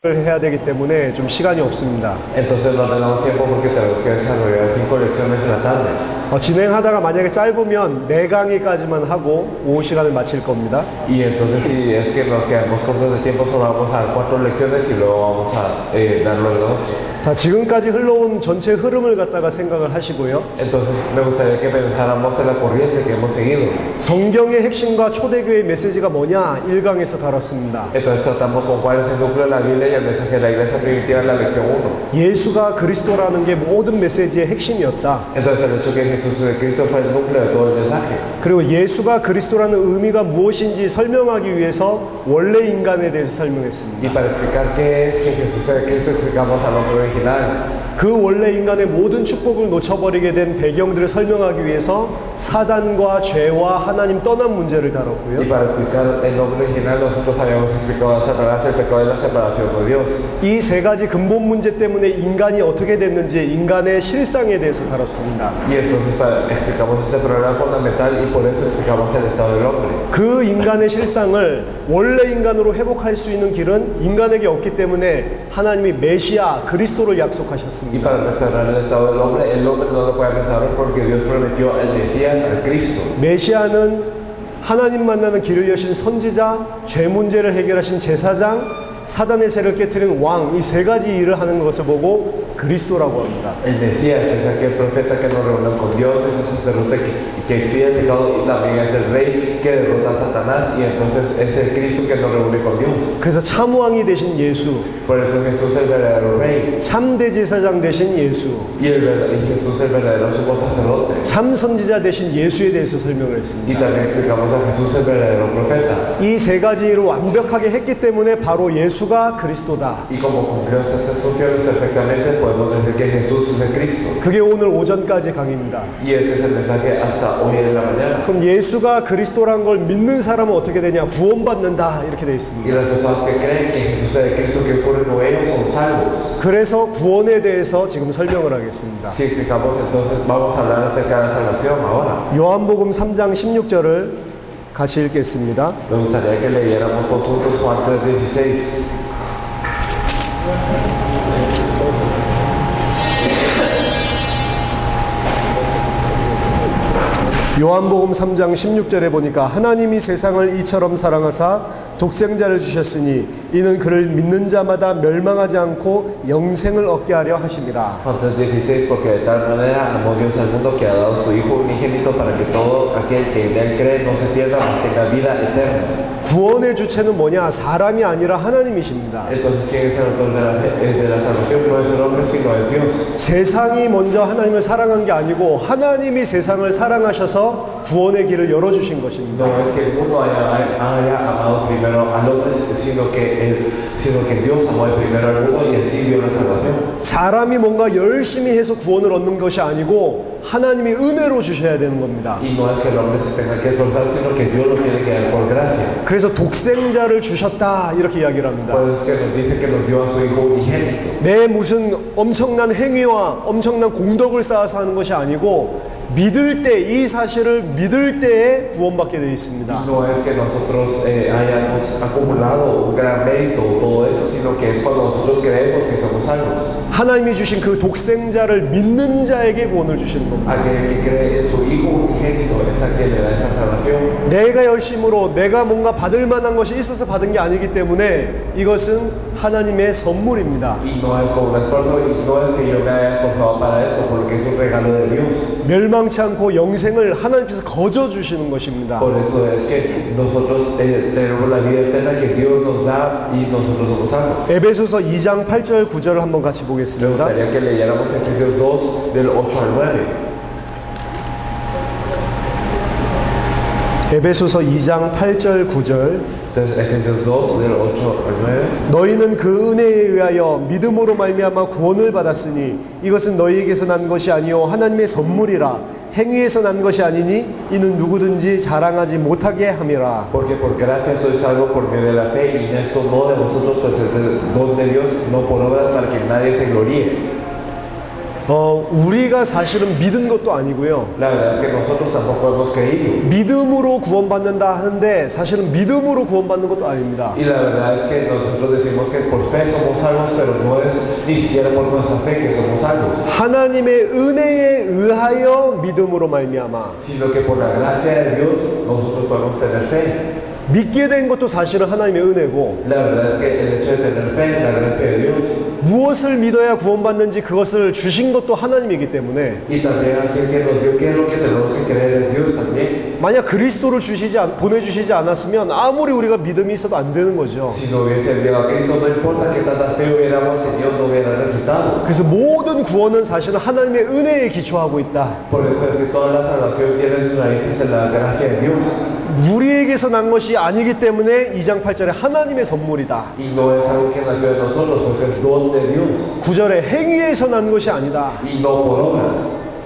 해야 되기 때문에 좀 시간이 없습니다. Entonces no tenemos tiempo porque tenemos que desarrollar 5 lecciones en la tarde. 진행하다가 만약에 짧으면 4강의까지만 하고 오후 시간을 마칠 겁니다. Y entonces si es que nos quedamos cortos de tiempo, solo vamos a dar 4 lecciones y luego vamos a darlo de noche. 자, 지금까지 흘러온 전체 흐름을 갖다가 생각을 하시고요. Entonces me gustaría que pensáramos en la corriente que hemos seguido. 성경의 핵심과 초대교회의 메시지가 뭐냐 1강에서 다뤘습니다. Entonces tratamos con cuál es el núcleo de la Biblia y el mensaje de la iglesia primitiva en la lección 1. 예수가 그리스도라는 게 모든 메시지의 핵심이었다. Entonces el hecho que Jesús de Cristo fue el núcleo de todo el mensaje. 그리고 예수가 그리스도라는 의미가 무엇인지 설명하기 위해서 원래 인간에 대해서 설명했습니다. Y para explicar qué es que Jesús de Cristo explicamos al hombre original. 그 원래 인간의 모든 축복을 놓쳐버리게 된 배경들을 설명하기 위해서 사단과 죄와 하나님 떠난 문제를 Y 다뤘고요. para explicar el nombre original, nosotros habíamos explicado a Satanás el pecado de la separación de Dios. 이 세 가지 근본 문제 때문에 인간이 어떻게 됐는지 인간의 실상에 대해서 다뤘습니다. Y entonces explicamos este problema fundamental y por eso explicamos el estado del hombre. 그 인간의 실상을 원래 인간으로 회복할 수 있는 길은 인간에게 없기 때문에 하나님이 메시아 그리스도를 Y 약속하셨습니다. para restaurar el estado del hombre no lo puede restaurar porque Dios prometió al Mesías, al Cristo. 메시아는 하나님 만나는 길을 여신 선지자, 죄 문제를 해결하신 제사장, 사단의 세를 깨트리는 왕, 이 세 가지 일을 하는 것을 보고 그리스도라고 합니다. El Mesías es aquel profeta que nos reúne con Dios, es el sacerdote que expía el pecado y también es el rey que derrota a Satanás y entonces es el Cristo que nos reúne con Dios. 그래서 참왕이 되신 예수, Por eso Jesús es el verdadero rey 참대 제사장 되신 예수, y Jesús es el verdadero sumo sacerdote. 참 선지자 되신 예수에 대해서 설명을 Y 했습니다. también explicamos a Jesús el verdadero profeta. 이 세 가지 일을 완벽하게 했기 때문에 바로 예수가 그리스도다. Y como cumplió estas 3 funciones perfectamente, podemos decir que Jesús es el Cristo. 그게 오늘 오전까지 강의입니다. Y ese es el mensaje hasta hoy en la mañana. 그럼 예수가 그리스도란 걸 믿는 사람은 어떻게 되냐? 구원받는다 이렇게 되어 Y 있습니다. las personas que creen que Jesús es el Cristo que ocurre con ellos son salvos. 그래서 구원에 대해서 지금 설명을 하겠습니다. Si explicamos entonces, vamos a hablar acerca de la salvación ahora. 요한복음 3장 16절을 같이 읽겠습니다. Me gustaría que leyéramos todos juntos Juan 3:16. 요한복음 3장 16절에 보니까 하나님이 세상을 이처럼 사랑하사 독생자를 주셨으니 이는 그를 믿는 자마다 멸망하지 않고 영생을 얻게 하려 하심이라. Juan 3:16, porque de tal manera amó Dios al mundo que ha dado su Hijo unigénito para que todo aquel que en él cree no se pierda, mas tenga vida eterna. 구원의 주체는 뭐냐? 사람이 아니라 하나님이십니다. Entonces, ¿quién es el autor de la salvación? No es el hombre, sino es Dios. 세상이 먼저 하나님을 사랑한 게 아니고 하나님이 세상을 사랑하셔서 구원의 길을 열어주신 것입니다. No es que el mundo haya amado primero al hombre, sino que Dios amó primero al mundo y así dio la salvación. 사람이 뭔가 열심히 해서 구원을 얻는 것이 아니고 하나님이 은혜로 주셔야 되는 겁니다. Y no es que el hombre se tenga que esforzar, sino que Dios lo tiene que dar por gracia. 그래서 독생자를 주셨다 이렇게 이야기를 합니다. Por eso es que nos dice que nos dio a su Hijo unigénito. 내 무슨 엄청난 행위와 엄청난 공덕을 쌓아서 하는 것이 아니고 믿을 때, 이 사실을 믿을 때에 구원받게 되어 있습니다. No es que nosotros hayamos acumulado un gran mérito o todo eso, sino que es cuando nosotros creemos que somos salvos. 하나님이 주신 그 독생자를 믿는 자에게 구원을 주시는 겁니다. Aquel que cree en su Hijo unigénito es a quien le da esta salvación. 내가 열심으로 내가 뭔가 받을 만한 것이 있어서 받은 게 아니기 때문에 이것은 하나님의 선물입니다. Y no es con un esfuerzo, y no es que yo me haya esforzado para eso, porque es un regalo de Dios. 멸망치 않고 영생을 하나님께서 거저 주시는 것입니다. Por eso es que nosotros tenemos la vida eterna que Dios nos da y nosotros somos salvos. 에베소서 2장 8절 9절을 한번 같이 Me 보겠습니다. gustaría que leyéramos Efesios 2 del 8 al 9. 에베소서 2장 8절 9절 Entonces Efesios 2 del 8 al 9. 너희는 그 은혜에 의하여 믿음으로 말미암아 구원을 받았으니 이것은 너희에게서 난 것이 아니요 하나님의 선물이라 행위에서 난 것이 아니니 이는 누구든지 자랑하지 못하게 함이라. Porque por gracia sois salvos por medio de la fe y esto no de vosotros pues es el don de Dios, no por obras para que nadie se gloríe. 우리가 사실은 믿은 것도 아니고요. La verdad es que nosotros tampoco hemos creído. 믿음으로 구원받는다 하는데 사실은 믿음으로 구원받는 것도 아닙니다. Y la verdad es que nosotros decimos que por fe somos salvos, pero no es ni siquiera por nuestra fe que somos salvos, 하나님의 은혜에 의하여 믿음으로 말미암아 sino que por la gracia de Dios nosotros podemos tener fe. 믿게 된 것도 사실은 하나님의 은혜고 La verdad es que el hecho de tener fe es la gracia de Dios. 무엇을 믿어야 구원받는지 그것을 주신 것도 하나님이기 때문에 Y también aquel que nos dio, qué es lo que tenemos que creer es Dios también. 만약 그리스도를 보내주시지 않았으면 아무리 우리가 믿음이 있어도 안 되는 거죠. Si no hubiese enviado a Cristo, no importa qué tanta fe hubiéramos tenido, no hubiera resultado. 그래서 모든 구원은 사실은 하나님의 은혜에 기초하고 있다. Por eso es que toda la salvación tiene sus raíces en la gracia de Dios. 우리에게서 난 것이 아니기 때문에 2장 8절에 하나님의 선물이다. Y no es algo que nació de nosotros, pues es don de Dios. 9절에 행위에서 난 것이 아니다. Y no por obras.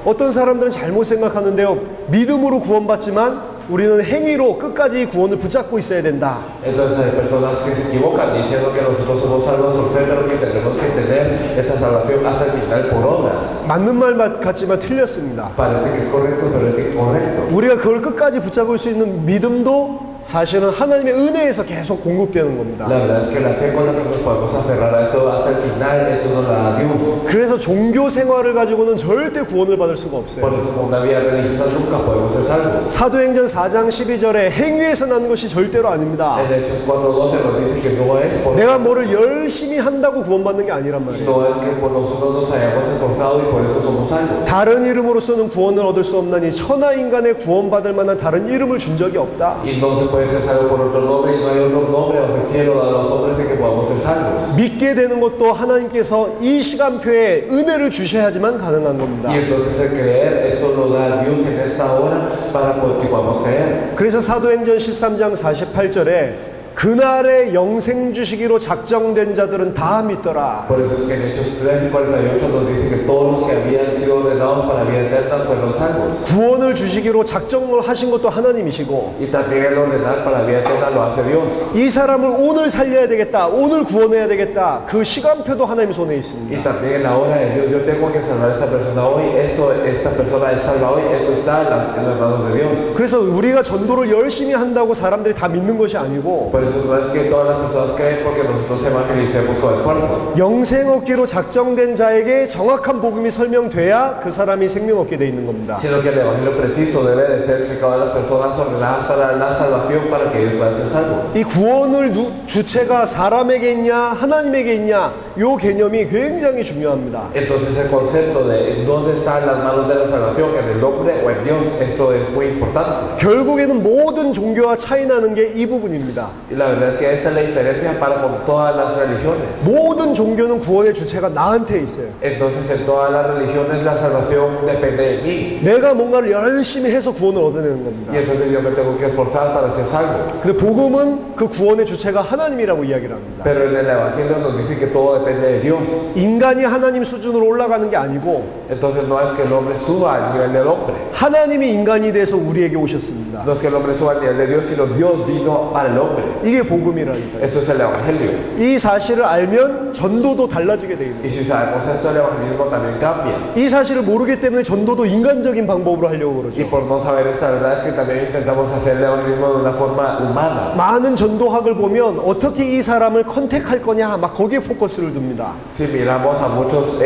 어떤 사람들은 잘못 생각하는데요. 믿음으로 구원받지만 우리는 행위로 끝까지 구원을 붙잡고 있어야 된다. Entonces hay personas que se equivocan diciendo que nosotros somos salvos por fe, pero que tenemos que tener esa salvación hasta el final por obras. 맞는 말 같지만 틀렸습니다. Parece que es correcto, pero es incorrecto. 우리가 그걸 끝까지 붙잡을 수 있는 믿음도 사실은 하나님의 은혜에서 계속 공급되는 겁니다. La verdad es que la fe con la que nos podemos aferrar a esto hasta el final, eso nos la da Dios. 그래서 종교 생활을 가지고는 절대 구원을 받을 수가 없어요. Por eso con una vida religiosa nunca podemos ser salvos. 사도행전 4장 12절에 행위에서 난 것이 절대로 아닙니다. En Hechos 4:12 nos dice que no es por 내가 뭐를 열심히 한다고 구원받는 게 아니란 말이에요. no es que por nosotros nos hayamos esforzado y por eso somos salvos. 다른 이름으로서는 구원을 얻을 수 없나니 천하 인간의 구원받을 만한 다른 이름을 준 적이 없다. Y no se puede ser salvo por otro nombre y no hay otro nombre o refiero a los hombres en que podamos ser salvos. 믿게 되는 것도 하나님께서 이 시간표에 은혜를 주셔야지만 가능한 겁니다. Y entonces el creer, esto lo da Dios en esta hora para que podamos creer. 그래서 사도행전 13장 48절에 그날의 영생 주시기로 작정된 자들은 다 믿더라. Por eso es que en Hechos 3:48 nos dice que todos los que habían sido ordenados para vida eterna fueron salvos. 구원을 주시기로 작정을 하신 것도 하나님이시고 Y también el ordenar para vida eterna lo hace Dios. 이 사람을 오늘 살려야 되겠다, 오늘 구원해야 되겠다, 그 시간표도 하나님 손에 있습니다. Y también en la hora de Dios, yo tengo que salvar a esta persona hoy, esta persona es salva hoy, esto está en las manos de Dios. 그래서 우리가 전도를 열심히 한다고 사람들이 다 믿는 것이 아니고 Por eso no es que todas las personas creen porque nosotros evangelicemos con esfuerzo, 영생 얻기로 작정된 자에게 정확한 복음이 설명돼야 그 사람이 생명 얻게 돼 있는 겁니다. sino que el evangelio preciso debe de ser explicado a las personas ordenadas para la salvación para que ellos puedan ser salvos. 이 구원을 주체가 사람에게 있냐 하나님에게 있냐 이 개념이 굉장히 중요합니다. Entonces el concepto de en dónde están las manos de la salvación, en el hombre o en Dios, esto es muy importante. 결국에는 모든 종교와 차이 나는 게 이 부분입니다. Y la verdad es que esta es la diferencia para con todas las religiones. 모든 종교는 구원의 주체가 나한테 있어요. Entonces en todas las religiones la salvación depende de mí. 내가 뭔가를 열심히 해서 구원을 얻어내는 겁니다. Y entonces yo me tengo que esforzar para ser salvo. 근데 복음은 그 구원의 주체가 하나님이라고 이야기를 합니다. Pero en el evangelio nos dice que todo depende de Dios. 인간이 하나님 수준으로 올라가는 게 아니고 Entonces no es que el hombre suba al nivel del hombre. 하나님이 인간이 돼서 우리에게 오셨습니다. No es que el hombre suba al nivel de Dios, sino Dios vino para el hombre. 이게 복음이라니까요. Esto es el evangelio. 이 사실을 알면 전도도 달라지게 돼 있는 Y si sabemos esto, el evangelismo también cambia. 이 사실을 모르기 때문에 전도도 인간적인 방법으로 하려고 Y 그러죠. por no saber esta verdad es que también intentamos hacer el evangelismo de una forma humana. 많은 전도학을 보면 어떻게 이 사람을 컨택할 거냐 막 거기에 포커스를 둡니다. Si miramos a muchos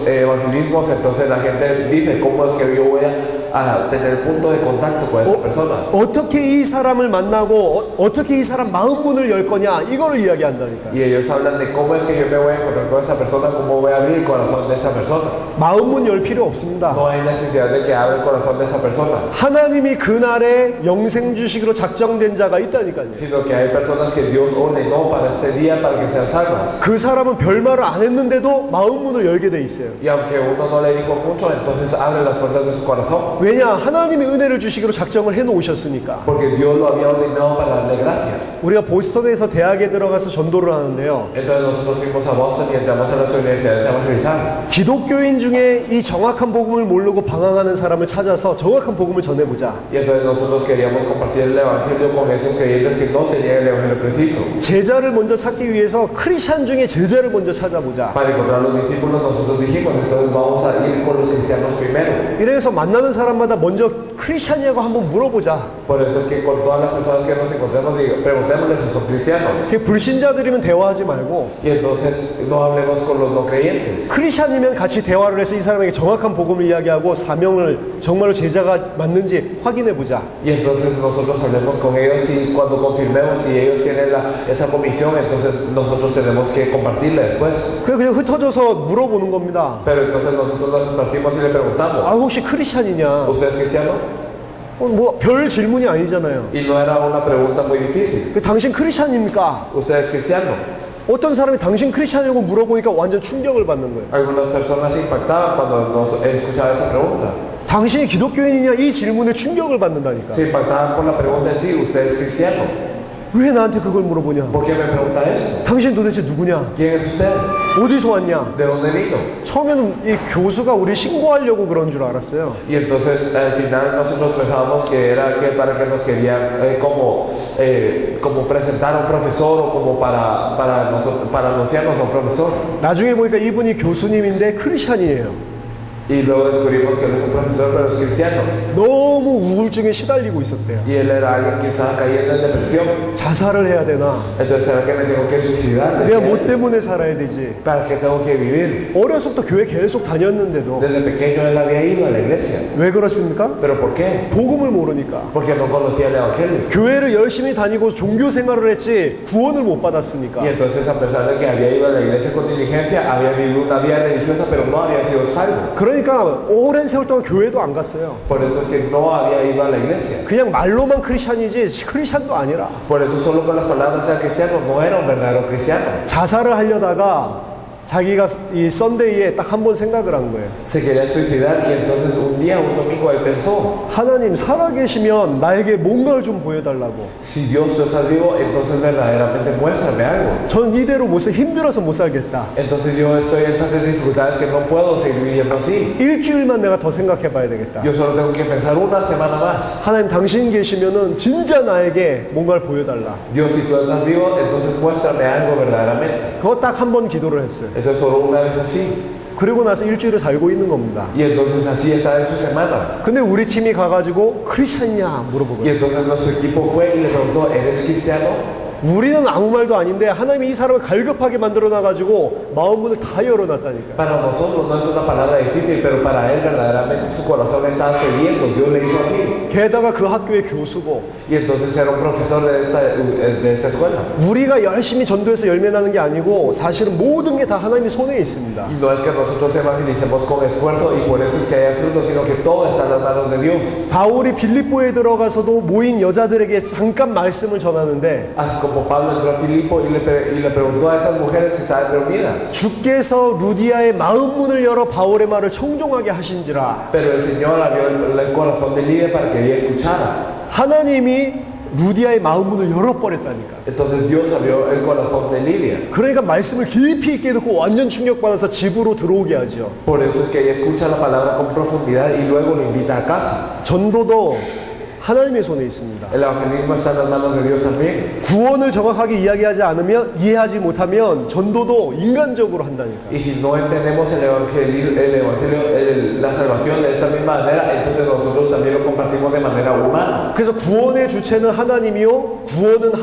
evangelismos, entonces la gente dice, ¿cómo es que yo voy a tener punto de contacto con esa persona? 어떻게 이 사람을 만나고 어떻게 이 사람 마음문을 열 거냐 이거를 이야기한다니까요. Y ellos hablan de cómo es que yo me voy a encontrar con esa persona, cómo voy a abrir el corazón de esa persona. 마음문 열 필요 없습니다. No hay necesidad de que abra el corazón de esa persona, 하나님이 그날에 영생 주시기로 작정된 자가 있다니까요. sino que hay personas que Dios ordenó para este día para que sean salvas. 그 사람은 별말을 안 했는데도 마음문을 열게 돼 있어요. Y aunque uno no le dijo mucho, entonces abre las puertas de su corazón, 왜냐? 하나님이 은혜를 주시기로 작정을 해 놓으셨으니까. porque Dios lo había ordenado para darle gracias. 우리가 보스턴에서 대학에 들어가서 전도를 하는데요. Entonces nosotros fuimos a Boston y entramos a las universidades evangelizar. 기독교인 중에 이 정확한 복음을 모르고 방황하는 사람을 찾아서 정확한 복음을 전해보자. Y entonces nosotros queríamos compartir el evangelio con esos creyentes que no tenían el evangelio preciso. 제자를 먼저 찾기 위해서 크리스찬 중에 제자를 먼저 찾아보자. Para encontrar los discípulos nosotros dijimos, entonces vamos a ir con los cristianos primero. 이래서 만나는 사람마다 먼저 크리스찬이냐고 한번 물어보자. Por eso es que con todas las personas que nos encontremos, preguntémosles si son cristianos. 그 불신자들이면 대화하지 말고 Y entonces no hablemos con los no creyentes. 크리스찬이면 같이 대화를 해서 이 사람에게 정확한 복음을 이야기하고 사명을 정말로 제자가 맞는지 확인해보자. Y entonces nosotros hablemos con ellos y cuando confirmemos si ellos tienen esa comisión, entonces nosotros tenemos que compartirla después. 그냥 흩어져서 물어보는 겁니다. Pero entonces nosotros nos esparcimos y le 아, preguntamos, 혹시 크리스찬이냐? ¿usted es cristiano? 뭐 별 질문이 아니잖아요. Y no era una pregunta muy difícil. 당신 크리스찬입니까? ¿Usted es cristiano? 어떤 사람이 당신 크리스찬이냐고 물어보니까 완전 충격을 받는 거예요. Algunas personas se impactaban cuando nos escuchaba esa pregunta. 당신이 기독교인이냐 이 질문에 충격을 받는다니까. Se impactaban por la pregunta en sí, ¿usted es cristiano? 왜 나한테 그걸 물어보냐? ¿Por qué me pregunta esto? 당신 도대체 누구냐? ¿Quién es usted? 어디서 왔냐? ¿De dónde vino? 처음에는 이 교수가 우리 신고하려고 그런 줄 알았어요. Y entonces al final nosotros pensábamos que era que para que nos querían como presentar a un profesor o como para anunciarnos a un profesor. 나중에 보니까 이분이 교수님인데 크리스찬이에요. Y luego descubrimos que él es un profesor pero es cristiano. 너무 우울증에 시달리고 있었대요. Y él era alguien que estaba cayendo en depresión. 자살을 해야 되나? Entonces, ¿será que me tengo que suicidar? 내가 뭐 때문에 살아야 되지? ¿Para qué tengo que vivir? 어려서부터 교회 계속 다녔는데도 Desde pequeño él había ido a la iglesia. 왜 그렇습니까? ¿Pero por qué? 복음을 모르니까. Porque no conocía el evangelio. 교회를 열심히 다니고 종교 생활을 했지 구원을 못 받았으니까. Y entonces, a pesar de que había ido a la iglesia con diligencia, había vivido una vida religiosa, pero no había sido salvo. 그러니까 오랜 세월 동안 교회도 안 갔어요. Por eso es que no había ido a la iglesia. 그냥 말로만 크리스찬이지 크리스찬도 아니라. Por eso solo con las palabras de cristiano no era un verdadero cristiano. 자살을 하려다가 자기가 이 썬데이에 딱 한 번 생각을 한 거예요. Se quería suicidar y entonces un día, un domingo, él pensó, 하나님 살아계시면 나에게 뭔가를 좀 보여달라고. si Dios tú estás vivo, entonces verdaderamente muéstrame algo. 전 이대로 힘들어서 못 살겠다. Entonces yo estoy en tantas dificultades que no puedo seguir viviendo así. 일주일만 내가 더 생각해 봐야 되겠다. Yo solo tengo que pensar una semana más. 하나님 당신 계시면은 진짜 나에게 뭔가를 보여달라. Dios, si tú estás vivo, entonces muéstrame algo verdaderamente. 그거 딱 한 번 기도를 했어요. Entonces solo una vez así. 그리고 나서 일주일을 살고 있는 겁니다. Y entonces así está en su semana. 근데 우리 팀이 가가지고 크리스찬이냐 Y 물어보거든요. entonces nuestro equipo fue y le preguntó, ¿eres cristiano? 우리는 아무 말도 아닌데 하나님이 이 사람을 갈급하게 만들어놔가지고 마음 문을 다 열어놨다니까. Para nosotros no es una palabra difícil, pero para él verdaderamente su corazón estaba sediento. Dios le hizo así. 게다가 그 학교의 교수고 Y entonces era un profesor de esta escuela. 우리가 열심히 전도해서 열매 나는 게 아니고 사실은 모든 게 다 하나님의 손에 있습니다. Y no es que nosotros evangelicemos con esfuerzo y por eso es que haya fruto, sino que todo está en las manos de Dios. 바울이 빌립보에 들어가서도 모인 여자들에게 잠깐 말씀을 전하는데 Así como Pablo entró a Filipo y le preguntó a estas mujeres que estaban reunidas. 주께서 루디아의 마음 문을 열어 바울의 말을 청종하게 하신지라. Pero el Señor abrió el corazón de Lidia para que ella escuchara. 하나님이 루디아의 마음 문을 열어버렸다니까. Entonces Dios abrió el corazón de Lidia. 그러니까 말씀을 깊이 있게 듣고 완전 충격받아서 집으로 들어오게 하죠. Por eso es que ella escucha la palabra con profundidad y luego lo invita a casa. 전도도 하나님의 손에 있습니다. El evangelismo está en las manos de Dios también. 구원을 정확하게 이해하지 못하면 전도도 인간적으로 한다니까. Y si no entendemos el evangelio, la salvación de esta misma manera, entonces nosotros también lo compartimos de manera humana. 그래서 구원의 주체는 하나님이요, 구원은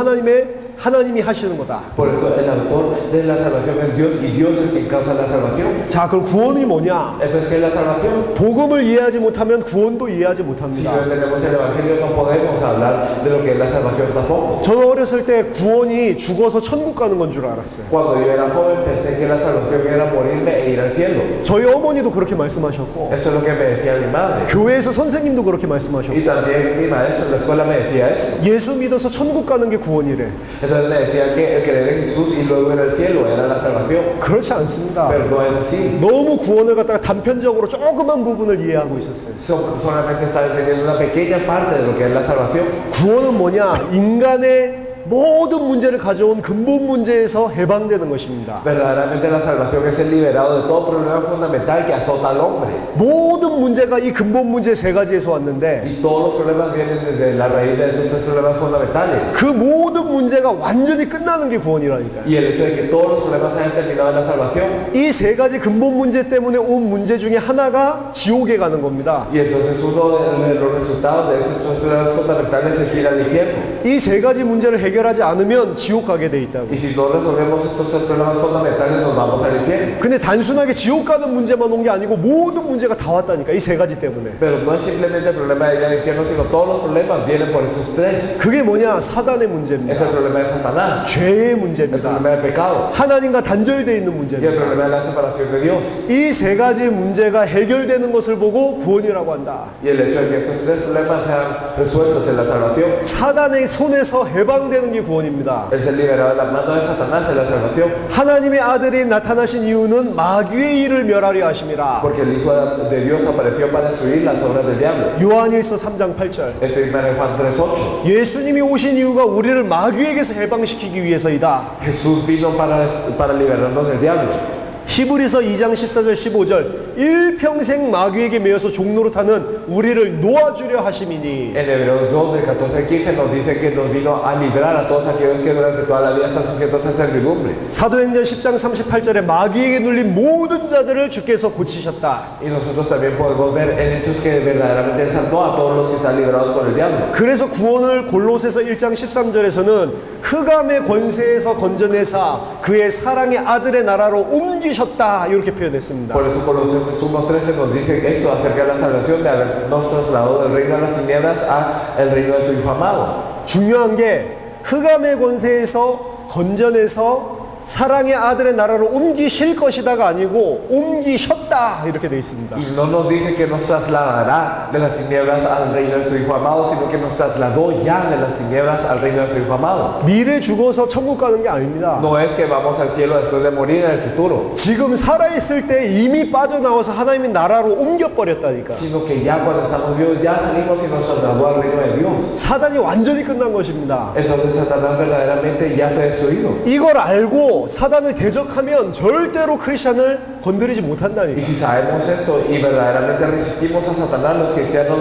하나님이 하시는 거다. Por eso el autor de la salvación es Dios y Dios es quien causa la salvación. 자, 그럼 구원이 뭐냐? Entonces, ¿qué es la salvación? 복음을 이해하지 못하면 구원도 이해하지 Si no 못합니다. entendemos el evangelio, no podemos hablar de lo que es la salvación tampoco. 저는 어렸을 때 구원이 죽어서 천국 가는 건 줄 알았어요. Cuando yo era joven pensé que la salvación era morirme e ir al cielo. 저희 어머니도 그렇게 말씀하셨고, Eso es lo que me decía mi madre. 교회에서 선생님도 그렇게 말씀하셨고, Y también mi maestro en la escuela me decía eso. 예수 믿어서 천국 가는 게 구원이래. Entonces me decía que el creer en Jesús y luego ir al cielo era la salvación. 그렇지 않습니다. Pero no es así. 너무 구원을 갖다가 단편적으로 조그만 부분을 이해하고 있었어요. Solamente está entendiendo una pequeña parte de lo que es la salvación. 구원은 뭐냐? 인간의 모든 문제를 가져온 근본 문제에서 해방되는 것입니다. Verdaderamente la salvación es el liberado de todo problema fundamental que azota al hombre. 모든 문제가 이 근본 문제 세 가지에서 왔는데 Y todos los problemas vienen desde la raíz de estos tres problemas fundamentales. 그 모든 문제가 완전히 끝나는 게 구원이라니까요. Y el hecho de que todos los problemas hayan terminado en la salvación. 이 세 가지 근본 문제 때문에 온 문제 중에 하나가 지옥에 가는 겁니다. Y entonces uno de los resultados de esos tres problemas fundamentales es ir al infierno. 이 세 가지 문제를 해결하지 않으면 지옥 가게 돼 있다고. Y si no resolvemos estos tres problemas fundamentales nos vamos al infierno. 근데 단순하게 지옥 가는 문제만 온 게 아니고 모든 문제가 다 왔다니까. 이 세 가지 때문에. Pero no es simplemente el problema de ir al infierno, sino todos los problemas vienen por esos tres. 그게 뭐냐? 사단의 Es 문제입니다. el problema de Satanás, 죄의 el 문제입니다. problema del pecado 하나님과 단절되어 있는 y el 문제입니다. problema de la separación de Dios. 이 세 가지 문제가 해결되는 것을 보고 구원이라고 한다. Y el hecho de que estos tres problemas sean resueltos en la salvación, 사단의 손에서 해방되는 게 구원입니다. el ser liberado de las manos de Satanás en la salvación. 하나님의 아들이 나타나신 이유는 마귀의 일을 멸하려 하심이라. Porque el Hijo de Dios apareció para destruir las obras del diablo. 요한일서 3장 8절. Esto está en Juan 3:8. 예수님이 오신 이유가 우리를 마귀에게서 해방시키기 위해서이다. Jesús vino para liberarnos del diablo. 히브리서 2장 14절 15절 일평생 마귀에게 매여서 종로로 타는 우리를 놓아주려 하심이니. En Hebreos 2, del 14 al 15 nos dice que nos vino a librar a todos aquellos que durante toda la vida están sujetos a servidumbre. 사도행전 10장 38절에 마귀에게 눌린 모든 자들을 주께서 고치셨다. Y nosotros también podemos ver en hechos que verdaderamente Él salvó a todos los que están liberados por el diablo. 그래서 구원을 골로새서 1장 13절에서는 흑암의 권세에서 건져내사 그의 사랑의 아들의 나라로 옮기셨다 이렇게 표현했습니다. Por eso Colosenses 1:13 nos dice esto acerca de la salvación, de habernos trasladado del reino de las tinieblas al reino de su Hijo amado. 중요한 게 흑암의 권세에서 건져내서 사랑의 아들의 나라로 옮기실 것이다가 아니고 옮기셨다 이렇게 되어 있습니다. Y no nos dice que nos trasladará de las tinieblas al reino de su Hijo amado, sino que nos trasladó ya de las tinieblas al reino de su Hijo amado. 미래 죽어서 천국 가는 게 아닙니다. No es que vamos al cielo después de morir en el futuro, 지금 살아있을 때 이미 빠져나와서 하나님의 나라로 옮겨버렸다니까. sino que ya cuando estamos vivos ya salimos y nos trasladó al reino de Dios. 사단이 완전히 끝난 것입니다. Entonces Satanás verdaderamente ya fue destruido. 이걸 알고 사단을 대적하면 절대로 크리스찬을 건드리지 못한다니까. Y si sabemos esto y verdaderamente resistimos a Satanás, los cristianos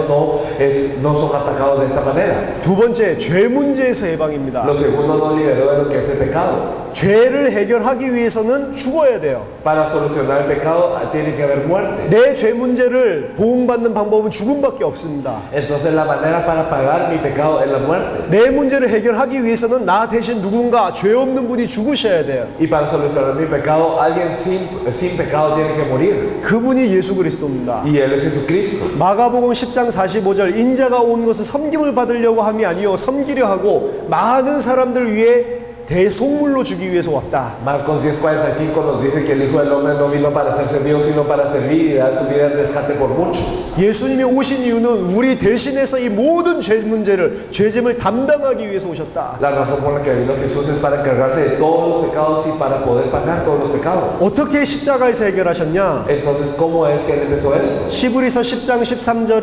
no son atacados de esta manera. 두 번째, 죄 문제에서 해방입니다. Lo segundo nos liberó de lo que es el pecado. 죄를 해결하기 위해서는 죽어야 돼요. Para solucionar el pecado tiene que haber muerte. 내 죄 문제를 보응받는 방법은 죽음밖에 없습니다. Entonces la manera para pagar mi pecado es la muerte. 내 문제를 해결하기 위해서는 나 대신 누군가 죄 없는 분이 죽으셔야 돼요. Y para solucionar mi pecado, alguien sin pecado tiene que morir. 그분이 예수 그리스도입니다. Y Él es Jesucristo. 마가복음 10장 45절 인자가 온 것은 섬김을 받으려고 함이 아니요 섬기려 하고 많은 사람들 위해 대속물로 주기 위해서 왔다. Marcos 10:45 nos dice que el Hijo del Hombre no vino para ser servido, sino para servir y dar su vida en rescate por muchos. 예수님이 오신 이유는 우리 대신해서 이 모든 죄 문제를 죄짐을 담당하기 위해서 오셨다. La razón por la que vino Jesús es para encargarse de todos los pecados y para poder pagar todos los pecados. 어떻게 십자가에서 해결하셨냐? Entonces, ¿cómo es que Él empezó esto? 히브리서 10장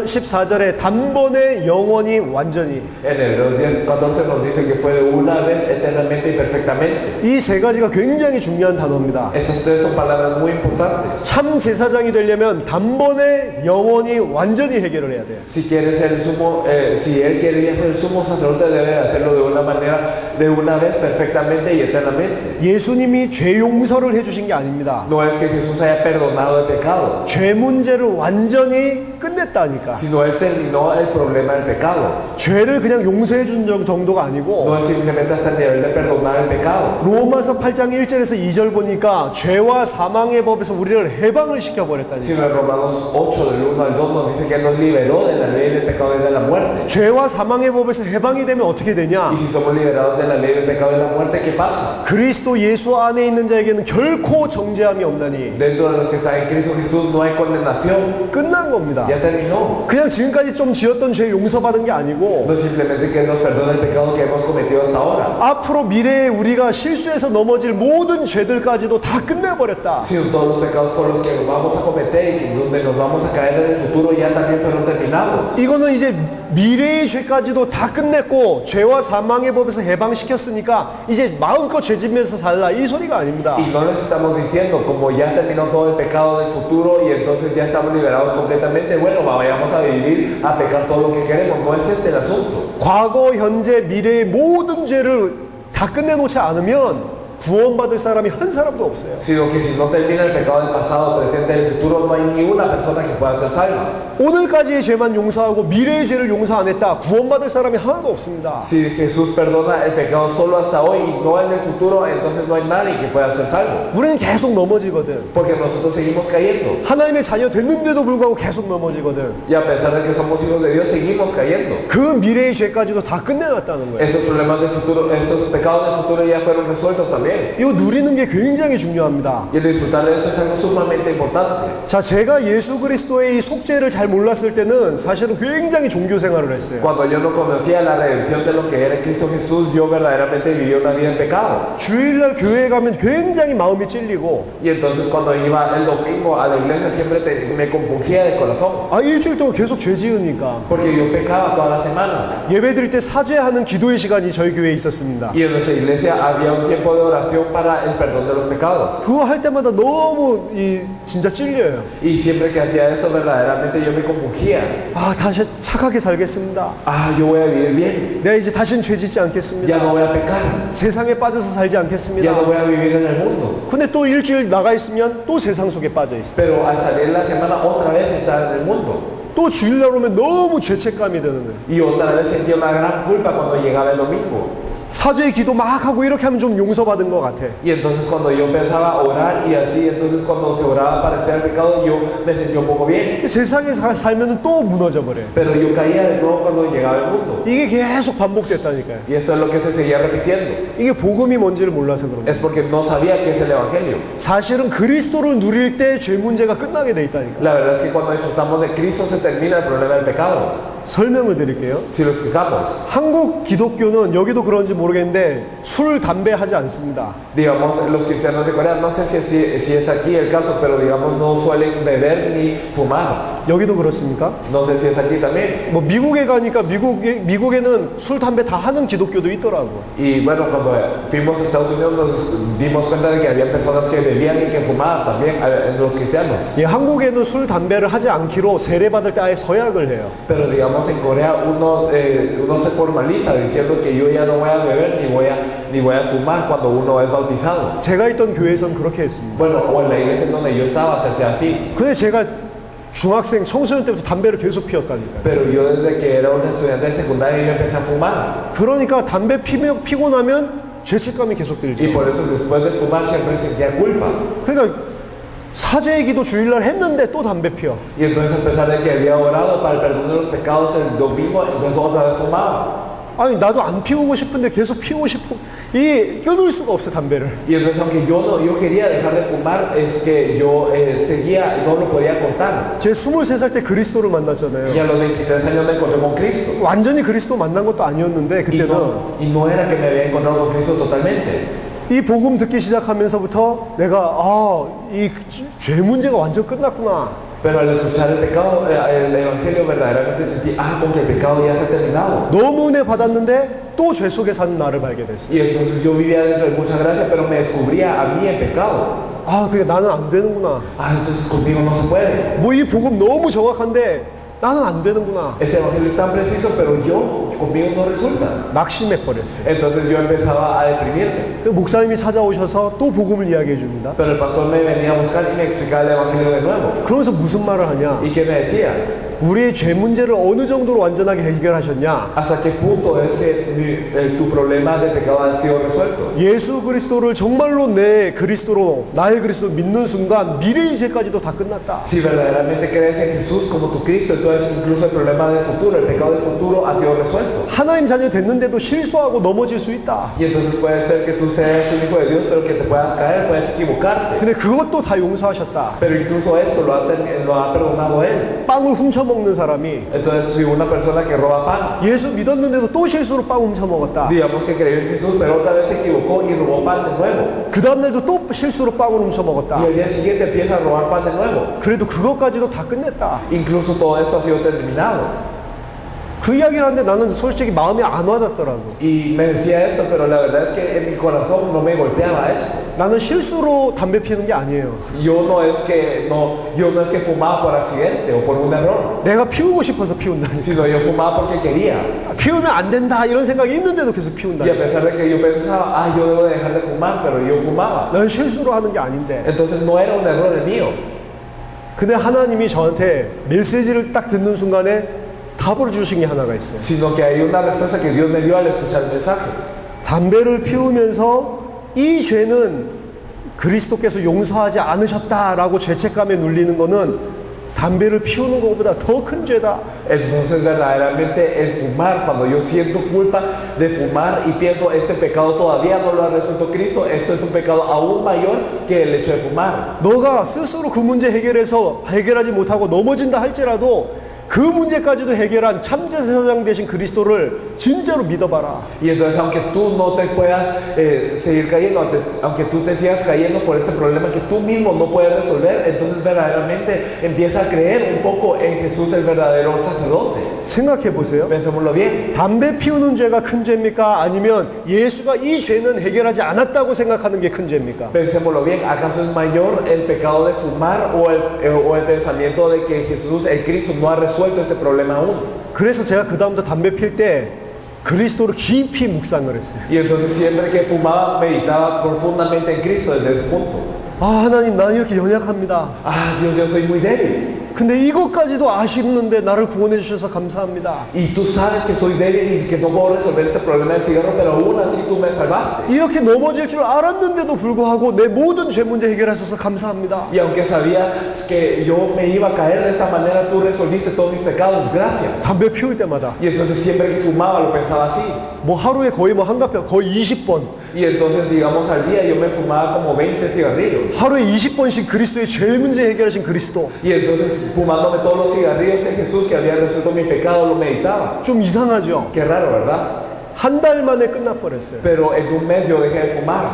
14절에 단번에 영원히 완전히. En Hebreos 10:14 nos dice que fue de una vez eternamente y perfectamente. 이 세 가지가 굉장히 중요한 단어입니다. Esas tres son palabras muy importantes. 참 제사장이 되려면 단번에 영원히 완전히 해결을 해야 돼요. Si quieres ser el sumo, si él quería ser el sumo sacerdote, debe hacerlo de una manera, de una vez, perfectamente y eternamente. 예수님이 죄 용서를 해주신 게 아닙니다. No es que Jesús haya perdonado el pecado, 죄 문제를 완전히 끝냈다니까. sino él terminó el problema del pecado. 죄를 그냥 용서해 준 정도가 아니고 No es simplemente hasta el nivel de perdonar el pecado. 로마서 8장 1절에서 2절 보니까 죄와 사망의 법에서 우리를 해방을 시켜버렸다니까. Sino en Romanos 8, del 1 al 2, nos dice que él nos liberó de la ley del pecado y de la muerte. 죄와 사망의 법에서 해방이 되면 어떻게 되냐? Y si somos liberados de la ley del pecado y de la muerte, ¿qué pasa? 그리스도 예수 안에 있는 자에게는 결코 정죄함이 없나니. Dentro de los que están en Cristo Jesús no hay condenación. 끝난 겁니다. Ya terminó. 그냥 지금까지 좀 지었던 죄 용서받은 게 아니고 No es simplemente que nos perdone el pecado que hemos cometido hasta ahora. 앞으로 미래 미래에 우리가 실수해서 넘어질 모든 죄들까지도 다 끝내버렸다. sino todos los pecados por los que nos vamos a cometer y donde nos vamos a caer en el futuro ya también fueron terminados. 이거는 이제 미래의 죄까지도 다 끝냈고 죄와 사망의 법에서 해방시켰으니까 이제 마음껏 죄지면서 살라 이 소리가 아닙니다. Y no les estamos diciendo, como ya terminó todo el pecado del futuro y entonces ya estamos liberados completamente, bueno, vayamos a vivir, a pecar todo lo que queremos. No es este el asunto. 과거, 현재, 미래의 모든 죄를 다 끝내놓지 않으면 구원받을 사람이 한 사람도 없어요. Sino que si no termina el pecado del pasado, presente y del futuro, no hay ni una persona que pueda ser salva. 오늘까지의 죄만 용서하고 미래의 죄를 용서 안 했다. 구원받을 사람이 하나도 없습니다. Si Jesús perdona el pecado solo hasta hoy y no en el futuro, entonces no hay nadie que pueda ser salvo. 우리는 계속 넘어지거든. Porque nosotros seguimos cayendo. 하나님의 자녀 됐는데도 불구하고 계속 넘어지거든. Y a pesar de que somos hijos de Dios, seguimos cayendo. 그 미래의 죄까지도 다 끝내놨다는 거예요. Estos problemas del futuro, estos pecados del futuro ya fueron resueltos también. 이거 누리는 게 굉장히 중요합니다. Y el disfrutar de esto es algo sumamente importante. 자, 제가 예수 그리스도의 이 속죄를 잘 몰랐을 때는 사실은 굉장히 종교 생활을 했어요. Cuando yo no conocía la redención de lo que era Cristo Jesús, yo verdaderamente vivía una vida en pecado. 주일날 교회에 가면 굉장히 마음이 찔리고, Y entonces cuando iba el domingo a la iglesia siempre me compungía el corazón. 아, 일주일 동안 계속 죄 지으니까. Porque yo pecaba toda la semana. 예배 드릴 때 사죄하는 기도의 시간이 저희 교회에 있었습니다. Y en nuestra iglesia había un tiempo de oración para el perdón de los pecados. 그거 할 때마다 너무 진짜 찔려요. Y siempre que hacía esto verdaderamente yo me compungía. 아, 다시 착하게 살겠습니다. Ah, yo voy a vivir bien. 내가 이제 다시는 죄 짓지 Ya 않겠습니다. no voy a pecar. 세상에 빠져서 살지 Ya no 않겠습니다. voy a vivir en el mundo. 근데 또 일주일 나가 있으면 또 세상 속에 빠져 있어요. Pero al salir la semana otra vez estaba en el mundo. 또 주일날 오면 너무 죄책감이 드는 거예요. Y otra vez sentía una gran culpa cuando llegaba el domingo. 사죄의 기도 막 하고 이렇게 하면 좀 용서받은 것 같아. Y entonces cuando yo pensaba orar y así, entonces cuando se oraba para expiar el pecado, yo me sentía un poco bien. 세상에 살면 또 무너져 버려요. Pero yo caía de nuevo cuando llegaba el mundo. 이게 계속 반복됐다니까요. Y eso es lo que se seguía repitiendo. 이게 복음이 뭔지를 몰라서 그런 거예요. Es porque no sabía qué es el Evangelio. 사실은 그리스도를 누릴 때 죄 문제가 끝나게 돼 있다니까요. La verdad es que cuando disfrutamos de Cristo se termina el problema del pecado. 설명을 드릴게요. Si lo explicamos. 한국 기독교는 여기도 그런지 모르겠는데 술, 담배 하지 않습니다. Digamos, los cristianos de Corea, no sé si es aquí el caso, pero digamos no suelen beber ni fumar. 여기도 그렇습니까? No sé si es aquí también. 뭐 미국에 가니까 미국에는 술, 담배 다 하는 기독교도 있더라고. Y bueno, cuando fuimos a Estados Unidos nos dimos cuenta de que había personas que bebían y que fumaban también, los cristianos. 예, 한국에는 술, 담배를 하지 않기로 세례받을 때 아예 서약을 해요. Pero digamos en Corea uno se formaliza diciendo que yo ya no voy a beber ni voy a fumar cuando uno es bautizado. 제가 있던 교회에서는 그렇게 했습니다. Bueno, o en la iglesia en donde yo estaba se hacía así. 근데 제가 중학생, 청소년 때부터 담배를 계속 피웠다니까요. Pero yo desde que era un estudiante de secundaria yo empecé a fumar. 그러니까 담배 피고 나면 죄책감이 계속 들죠. Y por eso después de fumar siempre sentía culpa. 그러니까 사죄의 기도 주일날 했는데 또 담배 피워. Y entonces a pesar de que había orado para el perdón de los pecados el domingo, entonces otra vez fumaba. 아니 나도 안 피우고 싶은데 계속 피우고 싶어. 이 끊을 수가 없어 담배를. Y entonces aunque yo quería dejar de fumar, es que yo seguía, no lo podía cortar. 제 23살 때 그리스도를 만났잖아요. Y a los 23 años me encontré con Cristo. 완전히 그리스도 만난 것도 아니었는데 Y 그때는 no era que me había encontrado con Cristo totalmente. 이 복음 듣기 시작하면서부터 내가 이 죄 문제가 완전 끝났구나. Pero al escuchar el pecado, el evangelio verdaderamente sentí, con que el pecado ya se ha terminado. 너무 은혜 받았는데 또 죄 속에 사는 나를 발견했어. Y entonces yo vivía dentro de mucha gracia, pero me descubría a mí en pecado. 그게 나는 안 되는구나. Entonces conmigo no se puede. 뭐 이 복음 너무 정확한데 나는 안 되는구나. Ese evangelio es tan preciso, pero conmigo no resulta. 낙심해 버렸어요. Entonces yo empezaba a deprimirme. 목사님이 찾아오셔서 또 복음을 이야기해 줍니다. Pero el pastor me venía a buscar y me explicaba el evangelio de nuevo. 그러면서 무슨 말을 하냐? ¿Y qué me decía? 우리의 죄 문제를 어느 정도로 완전하게 해결하셨냐? ¿Hasta qué punto es que tu problema de pecado ha sido resuelto? 예수 그리스도를 정말로 나의 그리스도로 믿는 순간 미래의 죄까지도 다 끝났다. Si verdaderamente crees en Jesús como tu Cristo, entonces incluso el problema del futuro, el pecado del futuro ha sido resuelto. 하나님 자녀 됐는데도 실수하고 넘어질 수 있다. Y entonces puede ser que tú seas un hijo de Dios, pero que te puedas caer, puedes equivocarte. 근데 그것도 다 용서하셨다. Pero incluso esto lo ha perdonado Él. 빵을 훔쳐 훔쳐먹는 사람이 Entonces, si una persona que roba pan, 예수 믿었는데도 또 실수로 빵 훔쳐먹었다. digamos que creyó en Jesús, pero otra vez se equivocó y robó pan de nuevo. 그 다음날도 또 실수로 빵을 훔쳐먹었다. Y al día siguiente empieza a robar pan de nuevo. 그래도 그것까지도 다 끝냈다. Incluso todo esto ha sido terminado. 그 이야기를 하는데 나는 솔직히 마음이 안 와닿더라고. Y me decía esto, pero la verdad es que en mi corazón no me golpeaba esto. 나는 실수로 담배 피우는 게 아니에요. Yo no es que fumaba por accidente o por un error, 내가 피우고 싶어서 피운다니. sino yo fumaba porque quería. 피우면 안 된다 이런 생각이 있는데도 계속 Y 피운다니. a pesar de que yo pensaba, yo debo de dejar de fumar, pero yo fumaba. 난 실수로 하는 게 아닌데. Entonces no era un error el mío. 근데 하나님이 저한테 메시지를 딱 듣는 순간에 답을 주신 게 하나가 있어요. Sino que hay una respuesta que Dios me dio al escuchar el mensaje. 담배를 피우면서 이 죄는 그리스도께서 용서하지 않으셨다라고 죄책감에 눌리는 거는 담배를 피우는 것보다 더 큰 죄다. Entonces verdaderamente el fumar, cuando yo siento culpa de fumar y pienso este pecado todavía no lo ha resuelto Cristo, esto es un pecado aún mayor que el hecho de fumar. 너가 스스로 그 문제 해결하지 못하고 넘어진다 할지라도 그 문제까지도 해결한 참제사장 되신 그리스도를 진짜로 믿어봐라. Y entonces aunque tú no te puedas seguir cayendo, aunque tú te sigas cayendo por este problema que tú mismo no puedes resolver, entonces verdaderamente empieza a creer un poco en Jesús el verdadero sacerdote. 생각해 보세요. Pensémoslo bien. 담배 피우는 죄가 큰 죄입니까? 아니면 예수가 이 죄는 해결하지 않았다고 생각하는 게 큰 죄입니까? Pensémoslo bien, ¿acaso es mayor el pecado de fumar o el pensamiento de que Jesús, el Cristo, no ha resuelto este problema aún? 그래서 제가 그 다음부터 담배 필 때 그리스도를 깊이 묵상을 했어요. Y entonces siempre que fumaba meditaba profundamente en Cristo desde ese punto. 아 하나님 나는 이렇게 연약합니다. Dios, yo soy muy débil. 근데 이것까지도 아시는데 나를 구원해 주셔서 감사합니다. Y tú sabes que soy débil y que no puedo resolver este problema del cigarro, pero aún así tú me salvaste. 이렇게 넘어질 줄 알았는데도 불구하고 내 모든 죄 문제 해결하셔서 감사합니다. Y aunque sabías que yo me iba a caer de esta manera, tú resolviste todos mis pecados, gracias. 담배 피울 때마다 Y entonces siempre que fumaba lo pensaba así. 뭐 하루에 거의 뭐 한갑에 거의 20번 Y entonces digamos al día yo me fumaba como 20 cigarrillos. 하루에 20번씩 그리스도의 죄 문제 해결하신 그리스도. Y entonces fumándome todos los cigarrillos en Jesús que había resuelto mi pecado, lo meditaba. 좀 이상하죠? Qué raro, ¿verdad? 한 달 만에 끝나버렸어요. Pero en un mes yo dejé de fumar.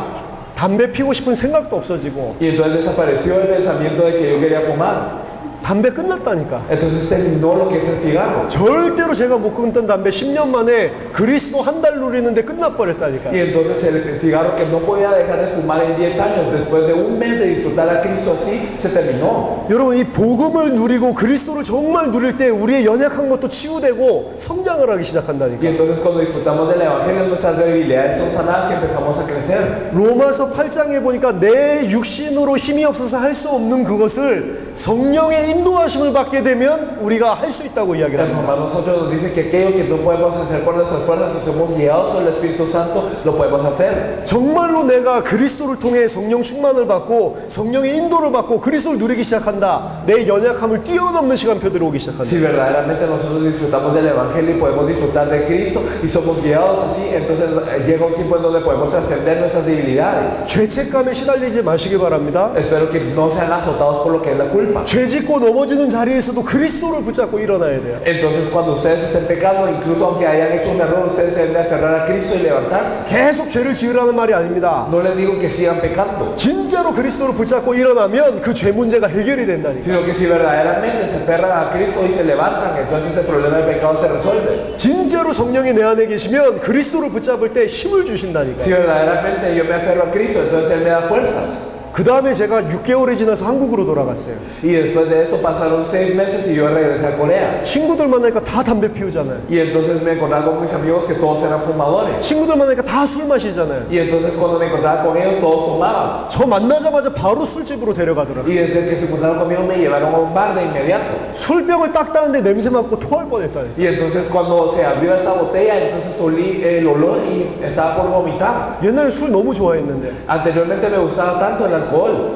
담배 피우고 싶은 생각도 없어지고 Y entonces desapareció el pensamiento de que yo quería fumar. 담배 끝났다니까. Entonces terminó lo que es el cigarro. 절대로 제가 못 끊던 담배 10년 만에 그리스도 한 달 누리는데 끝나버렸다니까. Y entonces el cigarro que no podía dejar de fumar en 10 años, después de un mes de disfrutar a Cristo así, se terminó. 여러분 이 복음을 누리고 그리스도를 정말 누릴 때 우리의 연약한 것도 치유되고 성장을 하기 Y 시작한다니까. entonces cuando disfrutamos del Evangelio, nuestras debilidades son sanadas y empezamos a crecer. 로마서 8장에 보니까 내 육신으로 힘이 없어서 할 수 없는 그것을 성령의 인도하심을 받게 되면 우리가 할 수 있다고 이야기를 En 합니다. Romanos 8 nos dice que aquello que no podemos hacer por nuestras fuerzas, si somos guiados por el Espíritu Santo, lo podemos hacer. 정말로 내가 그리스도를 통해 성령 충만을 받고 성령의 인도를 받고 그리스도를 누리기 시작한다. 내 연약함을 뛰어넘는 시간표들이 오기 시작한다. Si verdaderamente nosotros disfrutamos del Evangelio y podemos disfrutar de Cristo y somos guiados así, entonces llega un tiempo en donde podemos trascender nuestras debilidades. 죄책감에 시달리지 마시기 바랍니다. Espero que no sean azotados por lo que es la culpa. 죄 짓고 넘어지는 자리에서도 그리스도를 붙잡고 일어나야 돼요. Entonces cuando ustedes estén pecando, incluso aunque hayan hecho un error, ustedes se deben de aferrar a Cristo y levantarse. 계속 죄를 지으라는 말이 아닙니다. No les digo que sigan pecando, 진짜로 그리스도를 붙잡고 일어나면 그 죄 문제가 해결이 된다니까. sino que si verdaderamente se aferran a Cristo y se levantan, entonces el problema del pecado se resuelve. 진짜로 성령이 내 안에 계시면 그리스도를 붙잡을 때 힘을 주신다니까. Si verdaderamente yo me aferro a Cristo, entonces Él me da fuerzas. 그 다음에 제가 6개월이 지나서 한국으로 돌아갔어요. Y después de esto pasaron 6 meses y yo regresé a Corea. 친구들 만나니까 다 담배 피우잖아요. Y entonces me encontraba con mis amigos que todos eran fumadores. 친구들 만나니까 다 술 마시잖아요. Y entonces cuando me encontraba con ellos todos tomaban. 저 만나자마자 바로 술집으로 데려가더라고요. Y desde que se encontraron conmigo me llevaron a un bar de inmediato. 술병을 딱 따는데 냄새 맡고 토할 뻔했다니까. Y entonces cuando se abrió esa botella, entonces olí el olor y estaba por vomitar. 옛날에 술 너무 좋아했는데 Anteriormente me gustaba tanto el alcohol.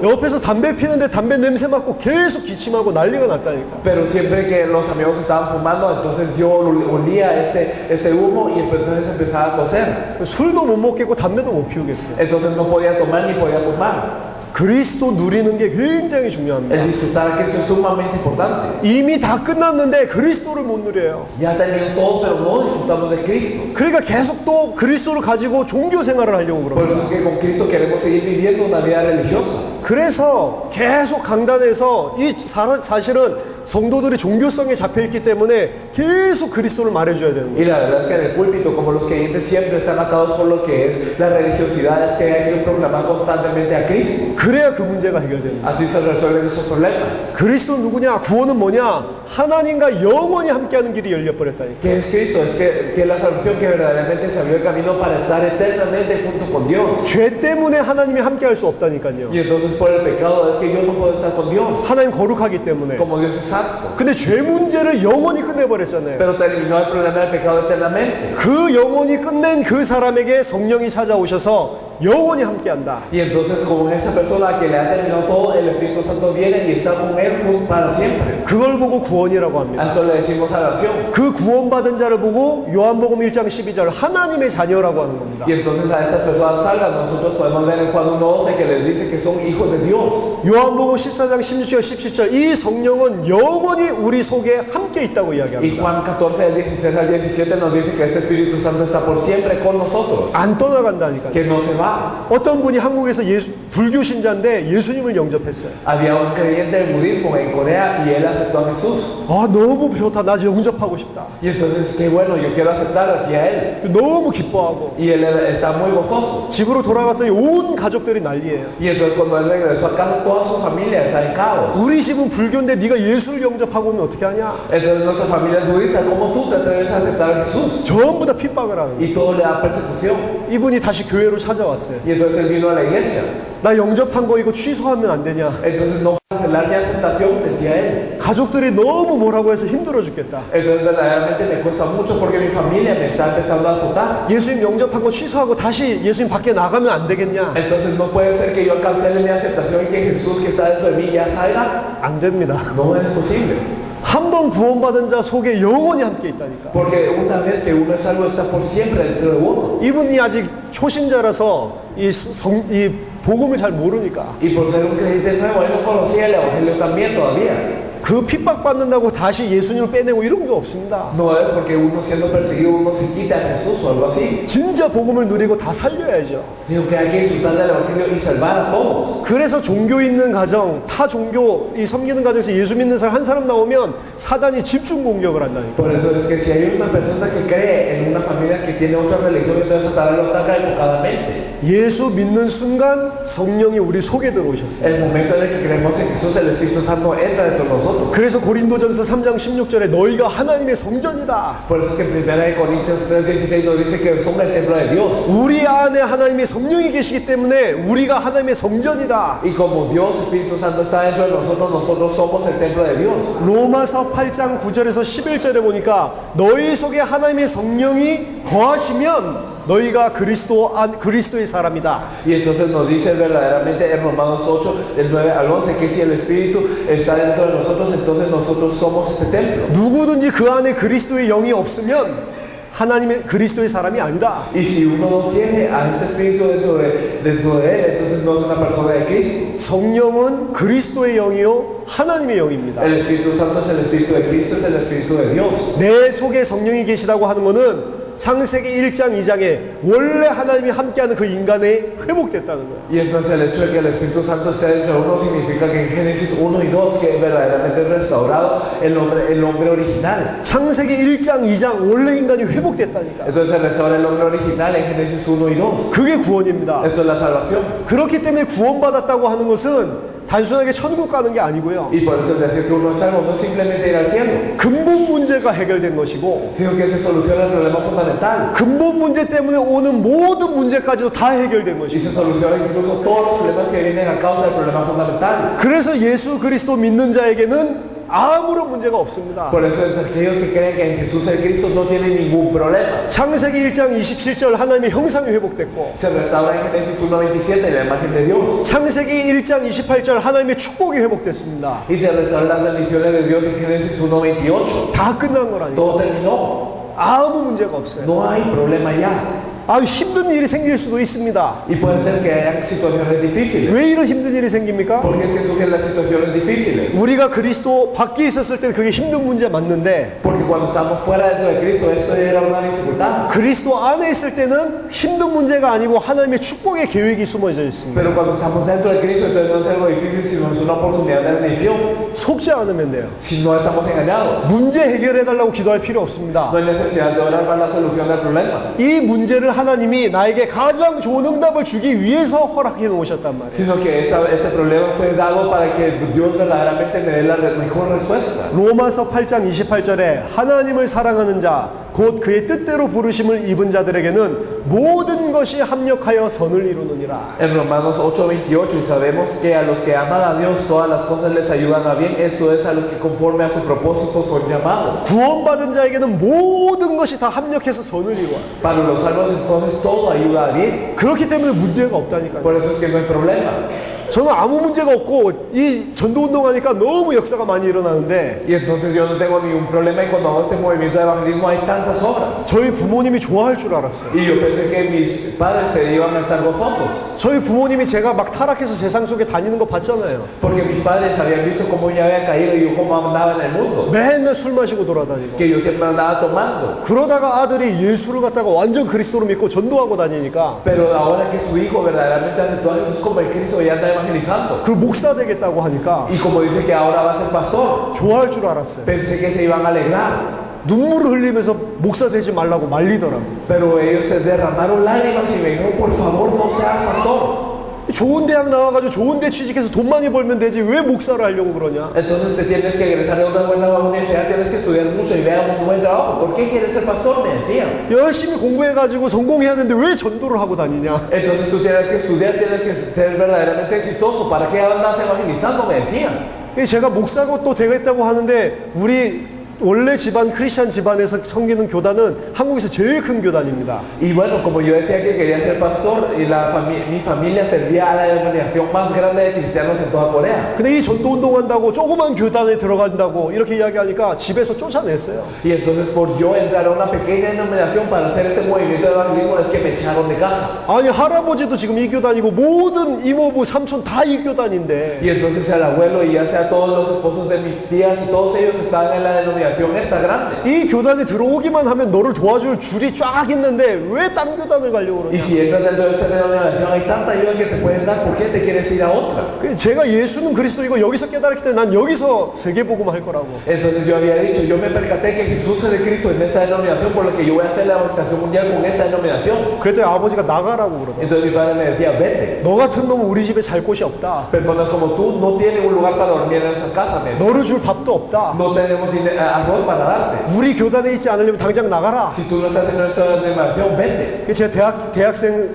옆에서 담배 피는데 담배 냄새 맡고 계속 기침하고 난리가 났다니까. Pero siempre que los amigos estaban fumando, entonces yo olía ese humo y entonces empezaba a toser. 술도 못 먹겠고 담배도 못 피우겠어요. Entonces no podía tomar ni podía fumar. 그리스도 누리는 게 굉장히 El 중요합니다. disfrutar a Cristo es sumamente importante. 이미 다 끝났는데 그리스도를 못 누려요. Ya terminó todo, pero no disfrutamos de Cristo. 그러니까 계속 또 그리스도를 가지고 종교 생활을 하려고 Por 그럽니다. eso es que con Cristo queremos seguir viviendo una vida religiosa. 그래서 계속 강단에서 이 사실은 성도들이 종교성에 잡혀있기 때문에 계속 그리스도를 말해줘야 되는 거예요. Y la verdad es que en el púlpito, como los creyentes siempre están atados por lo que es la religiosidad, es que hay que proclamar constantemente a Cristo. 그래야 그 문제가 해결됩니다. Así se resuelven esos problemas. 그리스도 누구냐? 구원은 뭐냐? 하나님과 영원히 함께하는 길이 열려버렸다니까. ¿Qué es Cristo? Es que es la salvación que verdaderamente se abrió el camino para estar eternamente junto con Dios. 죄 때문에 하나님이 함께할 수 없다니까요. Y entonces por el pecado es que yo no puedo estar con Dios, 하나님 거룩하기 때문에. como Dios es santo. 근데 죄 문제를 영원히 끝내버렸잖아요. Pero terminó el problema del pecado eternamente. 그 영원히 끝낸 그 사람에게 성령이 찾아오셔서 영원히 함께한다. Y entonces con esa persona que le ha terminado todo, el Espíritu Santo viene y está con él para siempre. 그걸 보고 구원이라고 A 합니다. eso le decimos salvación. 그 구원받은 자를 보고 요한복음 1장 12절 하나님의 자녀라고 하는 겁니다. Y entonces a estas personas salvas nosotros podemos ver en Juan 1:12 que les dice que son hijos de Dios. 요한복음 14장 16절 17절 이 성령은 영원히 우리 속에 함께 있다고 Y 이야기합니다. Juan 14 del 16 al 17 nos dice que este Espíritu Santo está por siempre con nosotros, 안 떠나간다니까요. que no se va. 어떤 분이 한국에서 불교 신자인데 예수님을 영접했어요. Había un creyente del budismo en Corea y él aceptó a Jesús. 아 너무 좋다. 나 영접하고 싶다. Y entonces, qué bueno, yo quiero aceptar hacia él. 너무 기뻐하고 Y él está muy gozoso. 집으로 돌아갔더니 온 가족들이 난리예요. Y entonces cuando él regresó a casa, toda su familia está en caos. 우리 집은 불교인데 네가 예수를 영접하고 오면 어떻게 하냐? Entonces nuestra familia es budista, ¿cómo tú te atreves a aceptar a Jesús? 전부 다 핍박을 하는 거예요. Y todo le da persecución. 이분이 다시 교회로 찾아왔어요. Y entonces él vino a la iglesia. 나 영접한 거 이거 취소하면 안 되냐? Entonces no puedo cancelar mi aceptación, decía él. 가족들이 너무 뭐라고 해서 힘들어 죽겠다. Entonces verdaderamente me cuesta mucho porque mi familia me está empezando a azotar. 예수님 영접한 거 취소하고 다시 예수님 밖에 나가면 안 되겠냐? Entonces no puede ser que yo cancele mi aceptación y que Jesús que está dentro de mí ya salga. 안 됩니다. No es posible. 한 번 구원받은 자 속에 영원히 함께 있다니까. Porque una vez que uno es salvo está por siempre dentro de uno. 이분이 아직 초신자라서 이 복음을 잘 모르니까 Y por ser un creyente nuevo, él no conocía el evangelio también todavía. 그 핍박받는다고 다시 예수님을 빼내고 이런 게 없습니다. No es porque uno siendo perseguido uno se quita a Jesús o algo así, 진짜 복음을 누리고 다 살려야죠. sino que hay que disfrutar del evangelio y salvar a todos. 그래서 종교 있는 가정, 타 종교 이 섬기는 가정에서 예수 믿는 사람 한 사람 나오면 사단이 집중 공격을 한다니까. Por eso es que si hay una persona que cree en una familia que tiene otra religión, entonces Satanás lo ataca enfocadamente. 예수 믿는 순간 성령이 우리 속에 들어오셨어요. El momento en el que creemos en Jesús, el Espíritu Santo entra dentro de nosotros. 그래서 고린도전서 3장 16절에 너희가 하나님의 성전이다. Por eso es que en 1 Corintios 3:16 nos dice que son el templo de Dios. 우리 안에 하나님의 성령이 계시기 때문에 우리가 하나님의 성전이다. Y como Dios, Espíritu Santo está dentro de nosotros, nosotros somos el templo de Dios. 로마서 8장 9절에서 11절에 보니까 너희 속에 하나님의 성령이 거하시면 너희가 그리스도의 사람이다. Y entonces nos dice verdaderamente en Romanos 8, del 9 al 11, que si el Espíritu está dentro de nosotros, entonces nosotros somos este templo. 누구든지 그 안에 그리스도의 영이 없으면 하나님의 그리스도의 사람이 아니다. Y si uno no tiene a este Espíritu dentro de él, entonces no es una persona de Cristo. 성령은 그리스도의 영이요 하나님의 영입니다. El Espíritu Santo es el Espíritu de Cristo, es el Espíritu de Dios. 내 속에 성령이 계시다고 하는 것은 창세기 1장 2장에 원래 하나님이 함께하는 그 인간에 회복됐다는 거예요. Y entonces el hecho de que el Espíritu Santo esté dentro de uno significa que en Génesis 1 y 2 que verdaderamente es restaurado el hombre original. 창세기 1장 2장 원래 인간이 회복됐다니까. Entonces se restaura el hombre original en Génesis 1 y 2. 그게 구원입니다. Esto es la salvación. 그렇기 때문에 구원받았다고 하는 것은 단순하게 천국 가는 게 아니고요. Y por eso decir que uno es salvo no es simplemente ir al cielo, 근본 문제가 해결된 것이고 sino que se soluciona el problema fundamental. 근본 문제 때문에 오는 모든 문제까지도 다 해결된 Y 것이죠. se soluciona incluso todos los problemas que vienen a causa del problema fundamental. 그래서 예수 그리스도 믿는 자에게는 아무런 문제가 없습니다. Por eso aquellos que creen que en Jesús el Cristo no tienen ningún problema. 창세기 1장 27절 하나님의 형상이 회복됐고 Se restaura en Génesis 1:27 la imagen de Dios. 창세기 1장 28절 하나님의 축복이 회복됐습니다. Y se restauran las bendiciones de Dios en Génesis 1:28. 다 끝난 거라니까. Todo terminó. 아무 문제가 없어요. No hay problema ya. 아, 힘든 일이 생길 수도 있습니다. Y puede ser que hayan situaciones difíciles. 왜 이런 힘든 일이 생깁니까? ¿Por qué es que surgen las situaciones difíciles? 우리가 그리스도 밖에 있었을 때 그게 힘든 문제 맞는데 Porque cuando estamos fuera dentro de Cristo, eso era una dificultad. 그리스도 안에 있을 때는 힘든 문제가 아니고 하나님의 축복의 계획이 숨어져 있습니다. Pero cuando estamos dentro de Cristo, entonces no es algo difícil, sino es una oportunidad de bendición. 속지 않으면 돼요. Si no estamos engañados, 문제 해결해달라고 기도할 필요 없습니다. no hay necesidad de orar para la solución del problema, 이 문제를 하나님이 나에게 가장 좋은 응답을 주기 위해서 허락해 놓으셨단 말이에요. sino que este problema fue dado para que Dios verdaderamente me dé la mejor respuesta. 로마서 8장 28절에 하나님을 사랑하는 자, 곧 그의 뜻대로 부르심을 입은 자들에게는 모든 것이 합력하여 선을 이루느니라. En Romanos 8:28, y sabemos que a los que aman a Dios todas las cosas les ayudan a bien, esto es a los que conforme a su propósito son llamados. 구원받은 자에게는 모든 것이 다 합력해서 선을 이루어요. Para los salvos entonces todo ayuda a bien. 그렇기 때문에 문제가 없다니까요. Por eso es que no hay problema. 저는 아무 문제가 없고 이 전도운동하니까 너무 역사가 많이 일어나는데 Y entonces yo no tengo ningún problema y cuando hago este movimiento de evangelismo hay tantas obras. 저희 부모님이 좋아할 줄 알았어요. Y yo pensé que mis padres se iban a estar gozosos. 저희 부모님이 제가 막 타락해서 세상 속에 다니는 거 봤잖아요. Porque mis padres habían visto cómo yo había caído y yo cómo andaba en el mundo. 맨날 술 마시고 돌아다니고. Que yo siempre andaba tomando. 그러다가 아들이 예수를 갖다가 완전 그리스도로 믿고 전도하고 다니니까 Pero ahora que su hijo verdaderamente aceptó a Jesús como el Cristo y anda evangelizando. 그 목사 되겠다고 하니까 Y como dice que ahora va a ser pastor, 좋아할 줄 알았어요. pensé que se iban a alegrar. 눈물을 흘리면서 목사 되지 말라고 말리더라고요. Pero ellos se derramaron lágrimas y me dijeron, por favor no seas pastor. 좋은 대학 나와가지고 좋은 데 취직해서 돈 많이 벌면 되지 왜 목사를 하려고 그러냐? Entonces te tienes que egresar de una buena universidad, tienes que estudiar mucho y vean un buen trabajo. ¿Por qué quieres ser pastor? Me decían. 열심히 공부해가지고 성공해야 되는데 왜 전도를 하고 다니냐? Entonces tú tienes que estudiar, tienes que ser verdaderamente exitoso. ¿Para qué andas evangelizando? Me decían. 제가 목사고 또 되겠다고 하는데 우리 원래 집안 크리스찬 집안에서 섬기는 교단은 한국에서 제일 큰 교단입니다. Y bueno, como yo decía que quería ser pastor, y mi familia servía a la denominación más grande de cristianos en toda Corea. 근데 이 전도 운동한다고 조그만 교단에 들어간다고 이렇게 이야기하니까 집에서 쫓아냈어요. Y entonces por yo entrar a una pequeña denominación para hacer este movimiento de evangelismo es que me echaron de casa. 아니 할아버지도 지금 이 교단이고 모든 이모부 삼촌 다 이 교단인데 Y entonces el abuelo y ya sea todos los esposos de mis tías y todos ellos estaban en la denominación esta grande. 이 교단에 들어오기만 하면 너를 도와줄 줄이 쫙 있는데 왜 딴 교단을 가려고 Y 그러냐? si entras dentro de esta denominación hay tanta ayuda que te pueden dar, ¿por qué te quieres ir a otra? 제가 예수는 그리스도이고 여기서 깨달았기 때문에 난 여기서 세계복음 할 거라고. Entonces yo había dicho, yo me percaté que Jesús es de Cristo en esa denominación, por lo que yo voy a hacer la evangelización mundial con esa denominación. 그랬더니 아버지가 나가라고 그러더라고. Entonces mi padre me decía, vete. 너 같은 놈은 우리 집에 잘 곳이 없다. Personas como tú no tienen un lugar para dormir en esa casa, me decía. 너를 줄 밥도 없다. No tenemos arroz para darte. 우리 교단에 있지 않으려면 당장 나가라. Si tú no estás en nuestra denominación, vete. 제가 대학생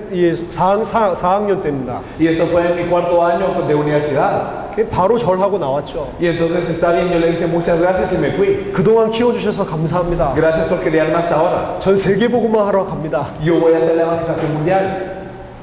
4학년 때입니다. Y eso fue en mi cuarto año de universidad. 바로 절하고 나왔죠. Y entonces está bien, yo le dije muchas gracias y me fui. 그동안 키워주셔서 감사합니다. Gracias por criarme hasta ahora. 전 세계복음화 하러 갑니다. Yo voy a hacer la evangelización mundial.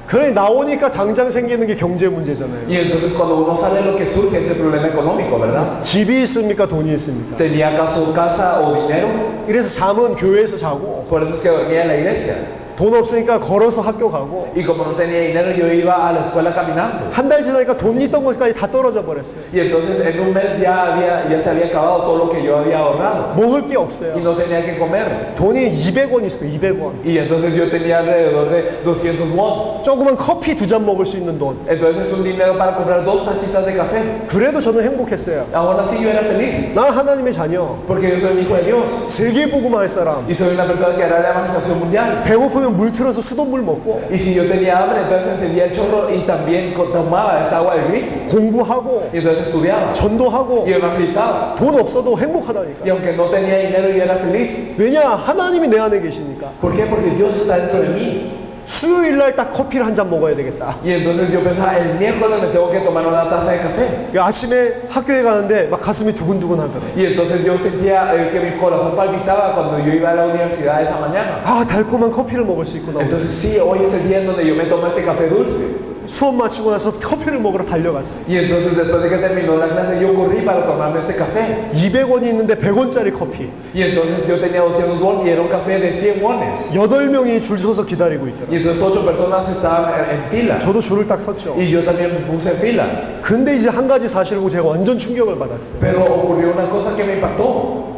그래 나오니까 당장 생기는 게 경제 문제잖아요. Y entonces cuando uno sale lo que surge es el problema económico, ¿verdad? 집이 있습니까? 돈이 있습니까? ¿Tenía acaso casa o dinero? 이래서 잠은 교회에서 자고 Por eso es que dormía en la iglesia. 돈 없으니까 걸어서 학교 가고 Y como no tenía dinero, yo iba a la escuela caminando. 한 달 지나니까 돈 있던 것까지 다 떨어져 버렸어요. Y entonces en un mes ya se había acabado todo lo que yo había ahorrado. 먹을 게 Y 없어요. no tenía que comer. 돈이 200원 있어요. 200원. Y entonces yo tenía alrededor de 200 won. 조그만 커피 2잔 먹을 수 있는 돈. Entonces es un dinero para comprar 2 tacitas de café. 그래도 저는 행복했어요. Aún así yo era feliz. 나 하나님의 자녀. Porque yo soy un hijo de Dios. 세계복음화 할 사람. Y soy una persona que hará la evangelización mundial. 배고프면 물 틀어서 수돗물 먹고 Y si yo tenía hambre, entonces encendía el chorro y también tomaba esta agua del grifo. 공부하고 Y entonces estudiaba. 전도하고 Y evangelizaba. 돈 없어도 행복하다니까. Y aunque no tenía dinero, yo era feliz. 왜냐? 하나님이 내 안에 계시니까. ¿Por qué? Porque Dios está dentro de mí. 수요일 날 딱 커피를 한 잔 먹어야 되겠다. Y entonces yo pensaba, el miércoles me tengo que tomar una taza de café. 아침에 학교에 가는데 막 가슴이 두근두근 하더래. Y entonces yo sentía que mi corazón palpitaba cuando yo iba a la universidad esa mañana. 아, 달콤한 커피를 먹을 수 있구나. Entonces sí, hoy es el día en donde yo me tomo este café dulce. 수업 마치고 나서 커피를 먹으러 달려갔어요. Y entonces después de que terminó la clase yo corrí para tomarme ese café. 200원이 있는데 100원짜리 커피. Y entonces yo tenía 200 won y era un café de 100 wones. 8명이 줄 서서 기다리고 있더라고요. Y entonces 8 personas estaban en fila. 저도 줄을 딱 섰죠. Y yo también me puse en fila. 근데 이제 한 가지 사실을 보고 제가 완전 충격을 받았어요. Pero ocurrió una cosa que me impactó.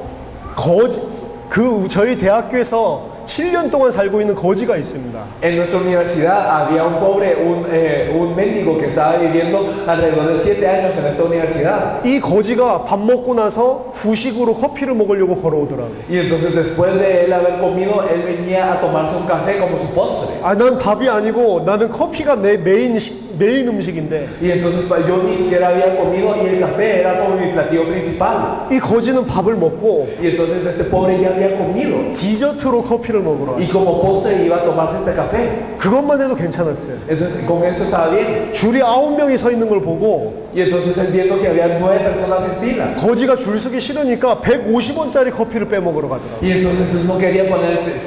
저희 대학교에서 7년 동안 살고 있는 거지가 있습니다. En nuestra universidad había un pobre, un mendigo que estaba viviendo alrededor de 7 años en esta universidad. 이 거지가 밥 먹고 나서 후식으로 커피를 먹으려고 걸어오더라고요. Y entonces después de él haber comido, él venía a tomarse un café como su postre. 난 밥이 아니고 나는 커피가 내 메인 음식인데 Y entonces yo ni siquiera había comido y el café era como mi platillo principal. 이 거지는 밥을 먹고 Y entonces este pobre ya había comido. 디저트로 커피를 먹으러 Y 왔어요. como postre iba a tomarse este café. 그것만 해도 괜찮았어요. Entonces con eso estaba bien. 줄이 9명이 서 있는 걸 보고 Y entonces él viendo que había 9 personas en fila. 거지가 줄 서기 싫으니까 150원짜리 커피를 빼먹으러 가더라고요. Y entonces él no quería ponerse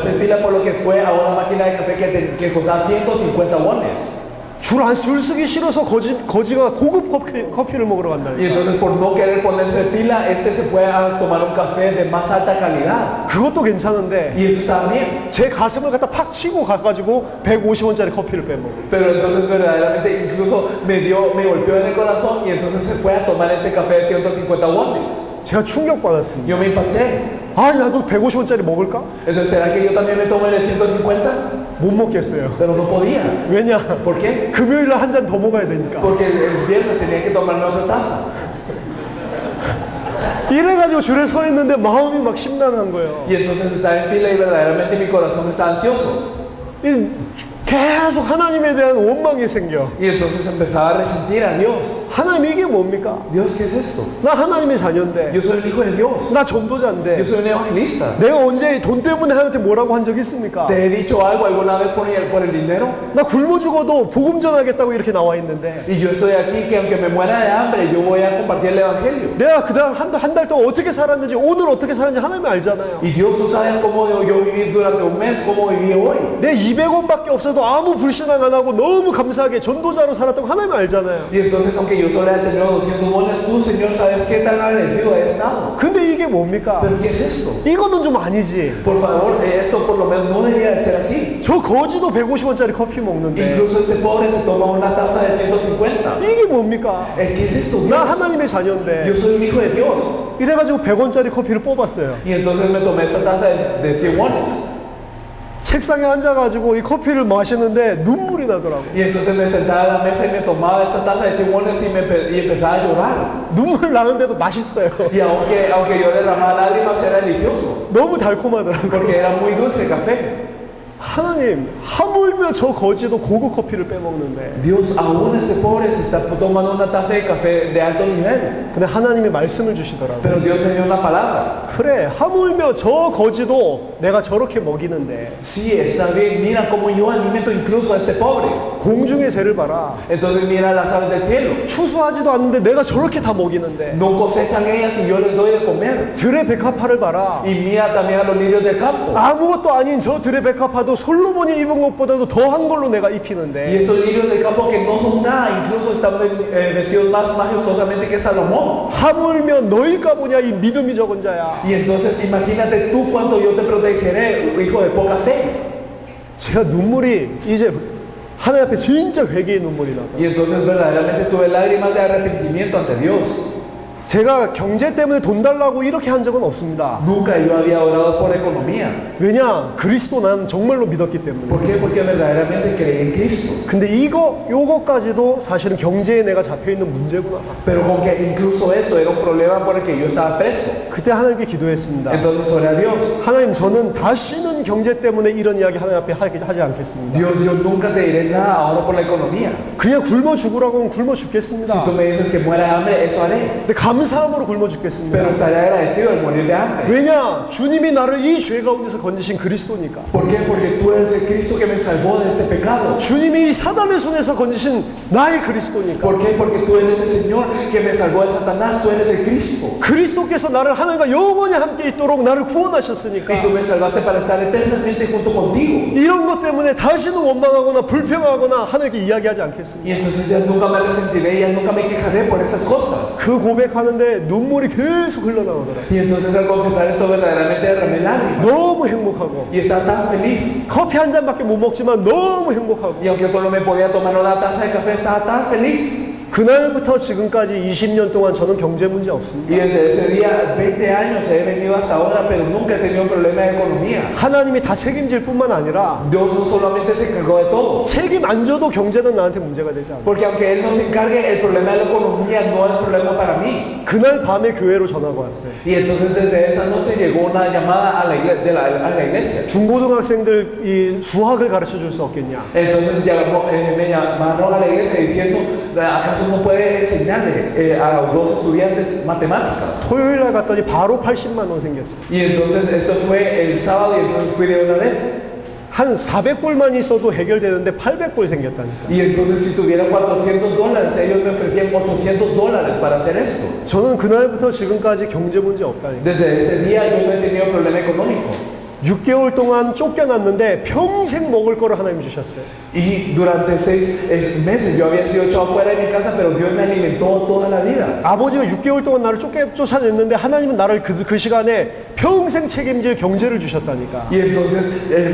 en fila, por lo que fue a una máquina de café que costaba 150 wones. 줄 서기 싫어서 거지가 고급 커피를 먹으러 Y 간다니까. entonces por no querer ponerse en fila, este se fue a tomar un café de más alta calidad. 그것도 괜찮은데 Y eso estaba bien. 제 가슴을 갖다 팍 치고 가가지고 150원짜리 커피를 빼먹어요. Pero entonces verdaderamente incluso me golpeó en el corazón y entonces se fue a tomar este café de 150 wones. 제가 충격받았습니다. Yo me impacté. 나도 150원짜리 먹을까? Entonces, ¿será que yo también me tomo el de 150? 못 먹겠어요. Pero no podía. 왜냐? ¿Por qué? 금요일날 한 잔 더 먹어야 되니까. Porque el viernes tenía que tomarme otra taza. 이래가지고 줄에 서 있는데 마음이 막 심란한 거예요. Y entonces estaba en fila y verdaderamente mi corazón estaba ansioso. 계속 하나님에 대한 원망이 생겨. Y entonces empezaba a resentir a Dios. 하나님 이게 뭡니까? Dios, ¿qué es esto? 나 하나님의 자녀인데, Yo soy el hijo de Dios. 나 Yo 전도자인데, soy un evangelista. 내가 언제 돈 때문에 하나님한테 뭐라고 한 적 있습니까? ¿Te he dicho algo alguna vez por el dinero? 나 굶어 죽어도 복음 전하겠다고 이렇게 나와 있는데, Y yo estoy aquí que aunque me muera de hambre, yo voy a compartir el evangelio. 내가 그다음 한 달 동안 어떻게 살았는지, 오늘 어떻게 살았는지 하나님이 알잖아요. Y Dios, tú sabes cómo yo viví durante un mes, cómo viví hoy. 내 200원밖에 없어도 아무 불신앙 안 하고 너무 감사하게 전도자로 살았다고 하나님이 알잖아요. Y entonces, aunque yo solo haya tenido 200 bonos, tú, Señor, sabes qué tan agradecido he estado. 근데 이게 뭡니까? ¿Pero qué es esto? 이거는 좀 아니지. Por favor, esto por lo menos no debería de ser así. 저 거지도 150원짜리 커피 먹는데 Incluso ese pobre se toma una taza de 150. 이게 뭡니까? ¿Qué es esto, 나 Dios? 하나님의 자녀인데 Yo soy un hijo de Dios. 이래가지고 100원짜리 커피를 뽑았어요. Y entonces me tomé esta taza de 100 wones. 책상에 앉아가지고 이 커피를 마시는데 눈물이 나더라고. Y entonces me sentaba a la mesa y me tomaba esta taza de 100 wones y empezaba a llorar. 눈물 나는데도 맛있어요. Y aunque yo derramaba lágrimas, era delicioso. 너무 달콤하더라고. Porque era muy dulce el café. 하나님, 하물며 저 거지도 고급 커피를 빼먹는데. Dios, aún ese pobre se está tomando una taza de café de alto nivel. 근데 하나님이 말씀을 주시더라고. Pero Dios me dio una palabra. 그래, 하물며 저 거지도 내가 저렇게 먹이는데 Sí, está bien. Mira cómo yo alimento incluso a este pobre. 공중의 새를 봐라. Entonces mira las aves del cielo. 추수하지도 않는데 내가 저렇게 다 먹이는데. No cosechan ellas y yo les doy de comer. 들의 백합화를 봐라. Y mira también a los lirios del campo. 아무것도 아닌 저 들의 백합화도 솔로몬이 입은 것보다도 더한 걸로 내가 Y 입히는데 esos lirios del campo que no son nada, incluso están vestidos más majestuosamente que Salomón. 하물며 너일까 보냐 이 믿음이 적은 자야. Y entonces imagínate tú cuánto yo te protegeré, hijo de poca fe. 제가 눈물이 이제 하나님 앞에 진짜 회개의 눈물이 나더라고요. Y entonces verdaderamente tuve lágrimas de arrepentimiento ante Dios. 제가 경제 때문에 돈 달라고 이렇게 한 적은 없습니다. Nunca yo había orado por economía. 왜냐? 그리스도 난 정말로 믿었기 때문에. ¿Por qué? Porque verdaderamente creí en Cristo. 근데 요거까지도 사실은 경제에 내가 잡혀있는 문제구나. Pero con que incluso eso era un problema por el que yo estaba preso. 그때 하나님께 기도했습니다. Entonces oré a Dios. 하나님, 저는 다시는 경제 때문에 이런 이야기 하나님 앞에 하지 않겠습니다. Dios, yo nunca te diré nada ahora por la economía. 그냥 굶어 죽으라고 하면 굶어 Si 죽겠습니다. tú me dices que muera de hambre, eso haré. 근데 감사함으로 굶어 죽겠습니다. pero estaré agradecido al morir de hambre. 왜냐? 주님이 나를 이 죄 가운데서 건지신 그리스도니까. ¿Por qué? Porque tú eres el Cristo que me salvó de este pecado. 주님이 이 사단의 손에서 건지신 나의 그리스도니까. ¿Por qué? Porque tú eres el Señor que me salvó de Satanás, tú eres el Cristo. 그리스도께서 나를 하나님과 영원히 함께 있도록 나를 구원하셨으니까. Y tú me salvaste para estar eternamente junto contigo. 이런 것 때문에 다시는 원망하거나 불평하거나 하나님께 이야기하지 않겠습니다. Y entonces ya nunca me resentiré, ya nunca me quejaré por esas cosas. 그 고백하는데 눈물이 계속 흘러나오더라고요. Y entonces al confesar esto verdaderamente derramé lágrimas. 너무 행복하고 Y estaba tan feliz. 커피 한 잔밖에 못 먹지만 너무 행복하고 Y aunque solo me podía tomar una taza de café, estaba tan feliz. 그날부터 지금까지 20년 동안 저는 경제 문제 없습니다. Y desde ese día, 20 años he venido hasta ahora, pero nunca he tenido un problema de economía. 하나님이 다 책임질 뿐만 아니라 Dios no solamente se encargó de todo. 책임 안 져도 경제는 나한테 문제가 되지 않아요. Porque aunque Él no se encargue, el problema de la economía no es problema para mí. 그날 밤에 교회로 전화가 왔어요. Y entonces desde esa noche llegó una llamada a la iglesia. 중고등학생들 이 수학을 가르쳐 줄 수 없겠냐. Entonces me llamaron a la iglesia diciendo, ¿acaso no puede enseñarle a los estudiantes matemáticas? 토요일 날 갔더니 바로 80만 원 생겼어요. Y entonces eso fue el sábado y entonces fui de una vez. 한 400불만 있어도 해결되는데 800불 생겼다니까. Y entonces si tuviera $400, ellos me ofrecían $800 para hacer esto. 저는 그날부터 지금까지 경제 문제 없다니까. Desde ese día yo no he tenido problema económico. 6개월 동안 쫓겨났는데 평생 먹을 거를 하나님 주셨어요. Y durante 6 meses yo había sido echado fuera de mi casa, pero Dios me alimentó toda la vida. 아버지가 6개월 동안 나를 쫓아냈는데 하나님은 나를 그 시간에 평생 책임질 경제를 주셨다니까. Y entonces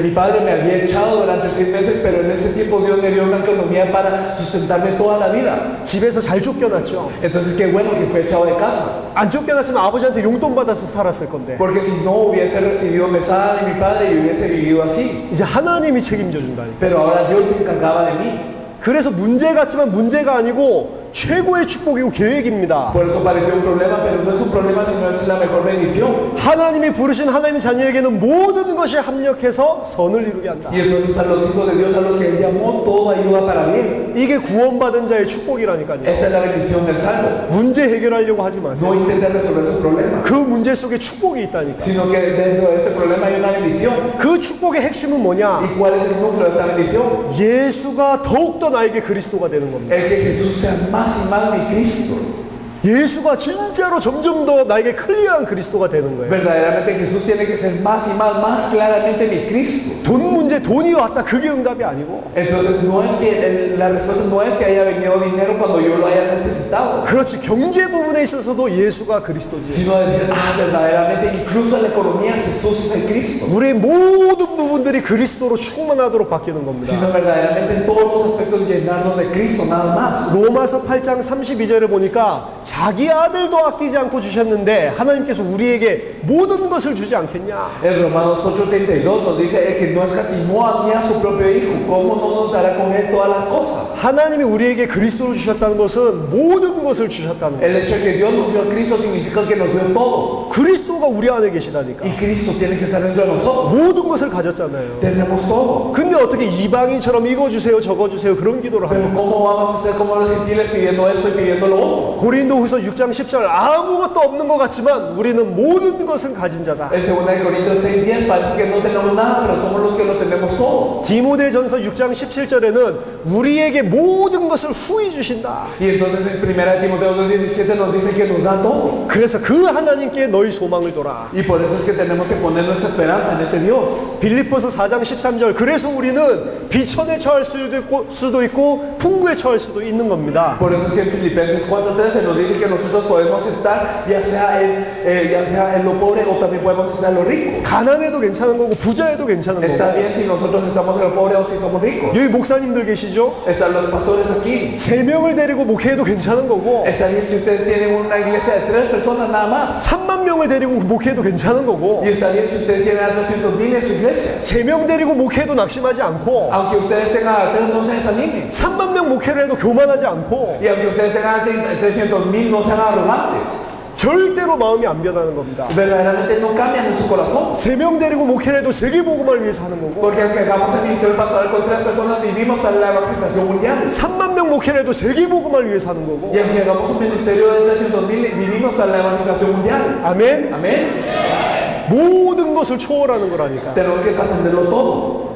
mi padre me había echado durante 6 meses, pero en ese tiempo Dios me dio una economía para sustentarme toda la vida. 집에서 잘 쫓겨났죠. Entonces qué bueno que fue echado de casa. 안 쫓겨났으면 아버지한테 용돈 받아서 살았을 건데. Porque si no hubiese recibido mesada de mi padre, yo hubiese vivido así. 이제 하나님이 책임져 준다니까. Pero ahora Dios se encargaba de mí. 그래서 문제 같지만 문제가 아니고 최고의 축복이고 계획입니다. Por eso pareció un problema, pero no es un problema, sino es la mejor bendición. 하나님이 부르신 하나님의 자녀에게는 모든 것이 합력해서 선을 이루게 한다. Y entonces a los hijos de Dios a los que Él llamó, todo ayuda para bien. 이게 구원받은 자의 축복이라니까요. Esa es la bendición del salvo. 문제 해결하려고 하지 마세요. No intenten resolver su problema, 그 문제 속에 축복이 있다니까. sino que dentro de este problema hay una bendición. 그 축복의 핵심은 뭐냐? ¿Y cuál es el núcleo de esa bendición? 예수가 더욱더 나에게 그리스도가 되는 겁니다. El que Jesús sea más y más mi Cristo. 예수가 진짜로 점점 더 나에게 클리어한 그리스도가 되는 거예요. Verdaderamente Jesús tiene que ser más y más claramente mi Cristo. 돈 문제, 돈이 왔다 그게 응답이 아니고, Entonces no es que la respuesta no es que haya venido dinero cuando yo lo haya necesitado, 그렇지, 경제 부분에 있어서도 예수가 그리스도지. sino decir, verdaderamente incluso en la economía Jesús es el Cristo. 우리의 모든 부분들이 그리스도로 충만하도록 바뀌는 겁니다. Sino verdaderamente en todos los aspectos llenarnos de Cristo nada más. 로마서 8장 32절을 보니까 자기 아들도 아끼지 않고 주셨는데 하나님께서 우리에게 모든 것을 주지 않겠냐? En Romanos 8:32 nos dice, el que no escatimó a mí a su propio hijo, ¿cómo no nos dará con él todas las cosas? 하나님이 우리에게 그리스도를 주셨다는 것은 모든 것을 주셨다는 거예요. El hecho de que Dios nos dio a Cristo significa que nos dio todo. 그리스도가 우리 안에 계시다니까. Y Cristo tiene que estar dentro de nosotros. 모든 것을 가졌잖아요. Tenemos todo. 근데 어떻게 이방인처럼 이거 주세요 저거 주세요 그런 기도를 Pero 합니까? ¿cómo vamos a hacer como los gentiles pidiendo esto y pidiendo lo otro? 고린도후서 6장 10절 아무것도 없는 것 같지만 우리는 모든 것은 가진 자다. En 2 Corintios 6:10 parece que no tenemos nada, pero somos los que lo tenemos todo. 디모데전서 6장 17절에는 우리에게 모든 것을 후히 주신다. Y entonces en 1 Timoteo 2:17 nos dice que nos da todo. 그래서 그 하나님께 너희 소망을 둬라. Y por eso es que tenemos que poner nuestra esperanza en ese Dios. 빌립보서 4장 13절 그래서 우리는 비천에 처할 수도 있고 풍부에 처할 수도 있는 겁니다. Por eso es que en Filipenses 4:13 nos dice que nosotros podemos estar ya sea en lo pobre o también podemos estar en lo rico. 가난해도 괜찮은 거고 부자해도 괜찮은 Está 거고. bien si nosotros estamos en lo pobre o si somos ricos. 여기 목사님들 계시죠? Están los pastores aquí. 3명을 데리고 목회해도 괜찮은 거고, Está bien si ustedes tienen una iglesia de 3 personas nada más. 3만 명을 데리고 목회해도 괜찮은 거고, Y está bien si ustedes tienen a 300,000 en su iglesia. 3명 데리고 목회해도 낙심하지 않고, Aunque ustedes tengan a 3, no se desanimen. 3만 명 목회를 해도 교만하지 않고, Y aunque ustedes tengan a 300,000, no sean arrogantes. 절대로 마음이 안 변하는 겁니다. verdaderamente no cambian en su corazón. 3명 데리고 목회를 해도 세계복음을 위해서 ha는 거고, Porque aunque hagamos el ministerio pastoral con 3 personas, vivimos para la evangelización mundial. 3만 명 목회를 해도 세계복음을 위해서 하는 거고. Y aunque hagamos un ministerio de 300,000, vivimos para la evangelización mundial. 아멘. Amén. 모든 것을 초월하는 거라니까. Tenemos que trascenderlo todo.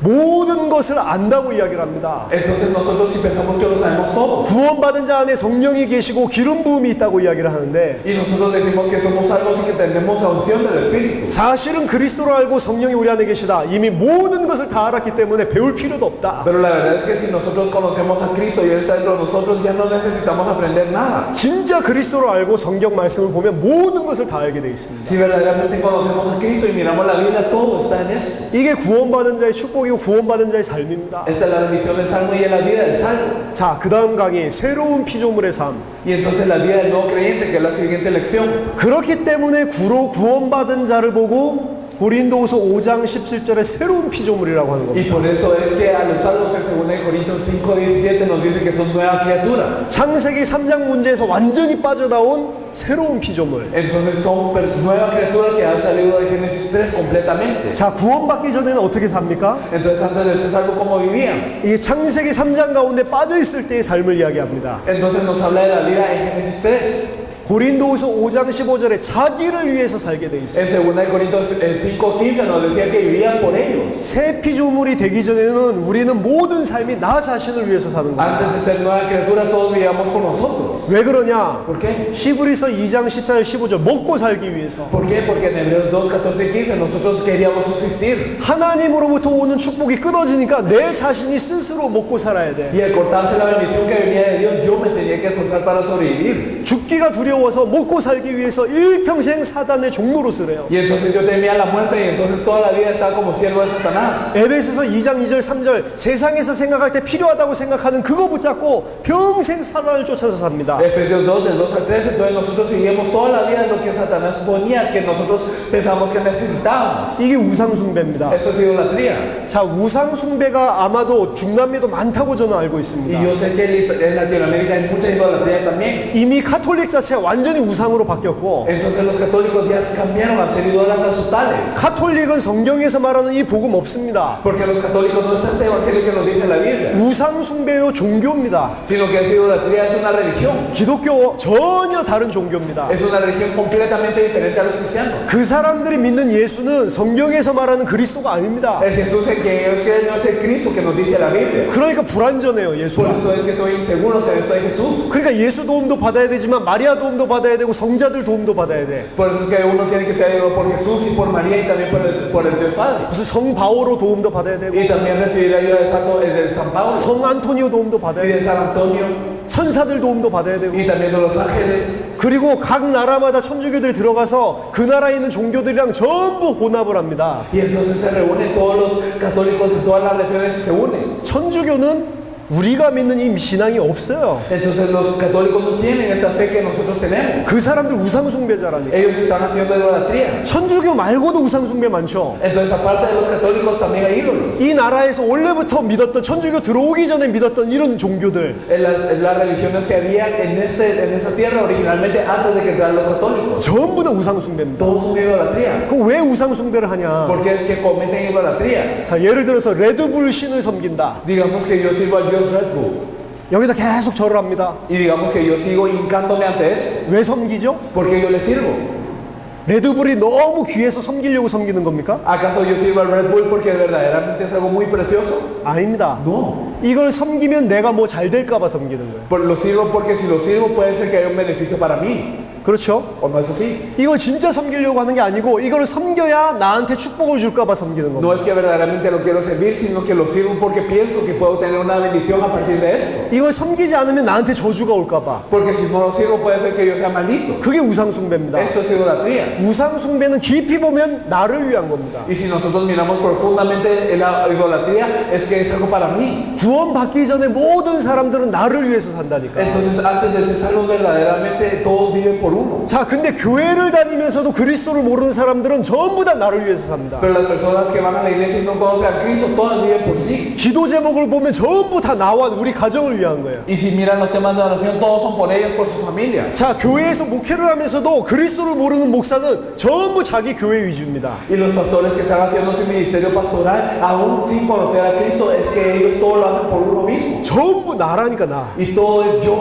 모든 것을 안다고 이야기를 합니다. Entonces nosotros si pensamos que lo sabemos todo. 구원받은 자 안에 성령이 계시고 기름 부음이 있다고 이야기를 하는데, Y nosotros decimos que somos salvos y que tenemos la unción del Espíritu. 사실은 그리스도를 알고 성령이 우리 안에 계시다. 이미 모든 것을 다 알았기 때문에 배울 필요도 없다. Pero la verdad es que si nosotros conocemos a Cristo y Él está dentro de nosotros, ya no necesitamos aprender nada. 진짜 그리스도를 알고 성경 말씀을 보면 모든 것을 다 알게 돼 있습니다. Si verdaderamente conocemos a Cristo y miramos la Biblia, todo está en eso. 이게 구원받은 자의 축복이고 구원받은 자의 삶입니다. Esta es la bendición del Salmo y es la vida del Salmo. 자, 그 다음 강의 새로운 피조물의 삶. Y entonces la vida del nuevo creyente, que es la siguiente lección. 그렇기 때문에 구원받은 자를 보고 고린도후서 5장 17절에 새로운 피조물이라고 하는 Y 겁니다. por eso es que a los salvos en 2 Corintios 5:17 nos dice que son nueva criatura. 창세기 3장 문제에서 완전히 빠져나온 새로운 피조물. Entonces son nueva criatura que han salido de Génesis 3 completamente. 자, 구원받기 전에는 어떻게 삽니까? Entonces antes de ser salvo, ¿cómo vivían? 이 창세기 3장 가운데 빠져있을 때의 삶을 이야기합니다. Entonces nos habla de la vida en Génesis 3. 고린도후서 5장 15절에 자기를 위해서 살게 돼 있어요. En 2 Corintios 5:15 nos decía que vivían por ellos. 새 피조물이 되기 전에는 우리는 모든 삶이 나 자신을 위해서 사는 거예요. Antes de ser nueva criatura, todos vivíamos por nosotros. 왜 그러냐? ¿Por qué? 히브리서 2장 14절 15절 먹고 살기 위해서. ¿Por qué? Porque en Hebreos 2, 14 y 15 nosotros queríamos subsistir. 하나님으로부터 오는 축복이 끊어지니까 내 자신이 스스로 먹고 살아야 돼. Y al cortarse la bendición que venía de Dios, yo me tenía que esforzar para sobrevivir. 죽기가 두려워서 먹고 살기 위해서 일평생 사단의 종로로 쓰래요. Y entonces yo temía la muerte y entonces toda la vida estaba como siervo de Satanás. 에베소서 2장 2절 3절 세상에서 생각할 때 필요하다고 생각하는 그거 붙잡고 평생 사단을 쫓아서 삽니다. Efesios 2, del 2 al 3, entonces nosotros seguimos toda la vida lo que Satanás ponía, que nosotros pensamos que necesitábamos. 이게 우상숭배입니다. Eso es idolatría. 자, 우상숭배가 아마도 중남미도 많다고 저는 알고 Y 있습니다. yo sé que en Latinoamérica hay mucha idolatría también. 이미 카톨릭 자체가 완전히 우상으로 바뀌었고, Entonces los católicos ya cambiaron a ser idólatras totales. 카톨릭은 성경에서 말하는 이 복음 없습니다. Porque los católicos no es este evangelio que nos dice la Biblia, 우상숭배요 종교입니다. sino que es idolatría, es una religión. 기독교 전혀 다른 종교입니다. Es una religión completamente diferente a los cristianos. 그 사람들이 믿는 예수는 성경에서 말하는 그리스도가 아닙니다. El Jesús en que ellos creen no es el Cristo que nos dice la Biblia. 그러니까 불완전해요, Por 예수가. eso es que soy inseguro en esto de Jesús. 그러니까 예수 도움도 받아야 되지만 마리아 도움도 받아야 되고 성자들 도움도 받아야 돼. Por eso es que uno tiene que ser ayudado por Jesús y por María y también por el Dios Padre. 무슨 성 바오로 도움도 받아야 되고 Y también recibir ayuda de San Pablo 성 안토니오 도움도 받아야 y de 되고 San Antonio 천사들 도움도 받아야 되고 y también de los ángeles. 그리고 각 나라마다 천주교들이 들어가서 그 나라에 있는 종교들이랑 전부 혼합을 합니다. Y entonces se reúnen todos los católicos en todas las regiones y se unen. 천주교는 우리가 믿는 이 신앙이 없어요. Entonces los católicos no tienen esta fe que nosotros tenemos. 그 사람들 우상숭배자라니까. Ellos están haciendo idolatría. 천주교 말고도 우상숭배 많죠. Entonces aparte de los católicos también hay ídolos. 이 나라에서 원래부터 믿었던 천주교 들어오기 전에 믿었던 이런 종교들 Las religiones que había en esa tierra originalmente antes de que entraran los católicos. 전부 다 우상숭배입니다. Todos son idolatría. 그 왜 우상숭배를 하냐? Porque es que cometen idolatría. 자, 예를 들어서 레드불 신을 섬긴다. Digamos que yo sirvo al Dios Red Bull. 여기다 계속 절을 합니다. Y digamos que yo sigo hincándome ante eso. 왜 섬기죠? Porque yo le sirvo. 레드불이 너무 귀해서 섬기려고 섬기는 겁니까? ¿Acaso yo sirvo al Red Bull porque verdaderamente es algo muy precioso? 아닙니다. No. 이걸 섬기면 내가 뭐 잘 될까봐 섬기는 거예요. Lo sirvo porque si lo sirvo puede ser que haya un beneficio para mí. 그렇죠? ¿O no es así? 이걸 진짜 섬기려고 하는 게 아니고 이걸 섬겨야 나한테 축복을 줄까봐 섬기는 겁니다. No es que verdaderamente lo quiero servir, sino que lo sirvo porque pienso que puedo tener una bendición a partir de esto. 이걸 섬기지 않으면 나한테 저주가 올까봐. Porque si no lo sirvo puede ser que yo sea maldito. 그게 우상숭배입니다. Eso es idolatría. 우상숭배는 깊이 보면 나를 위한 겁니다. Y si nosotros miramos profundamente en la idolatría, es que es algo para mí. 구원받기 전에 모든 사람들은 나를 위해서 산다니까. Entonces, antes de ser salvos verdaderamente, todos viven por uno. 자, 근데 교회를 다니면서도 그리스도를 모르는 사람들은 전부 다 나를 위해서 삽니다. Pero las personas que van a la iglesia y no conocen a Cristo, todas viven por sí. 기도 제목을 보면 전부 다 나와 우리 가정을 위한 거예요. Y si miran los temas de oración, todos son por ellos, por su familia. 자, 교회에서 목회를 하면서도 그리스도를 모르는 목사는 전부 자기 교회 위주입니다. Y los pastores que están haciendo su ministerio pastoral, aún sin conocer a Cristo, es que ellos todo lo hacen por uno mismo. 전부 나라니까 나. Y todo es yo.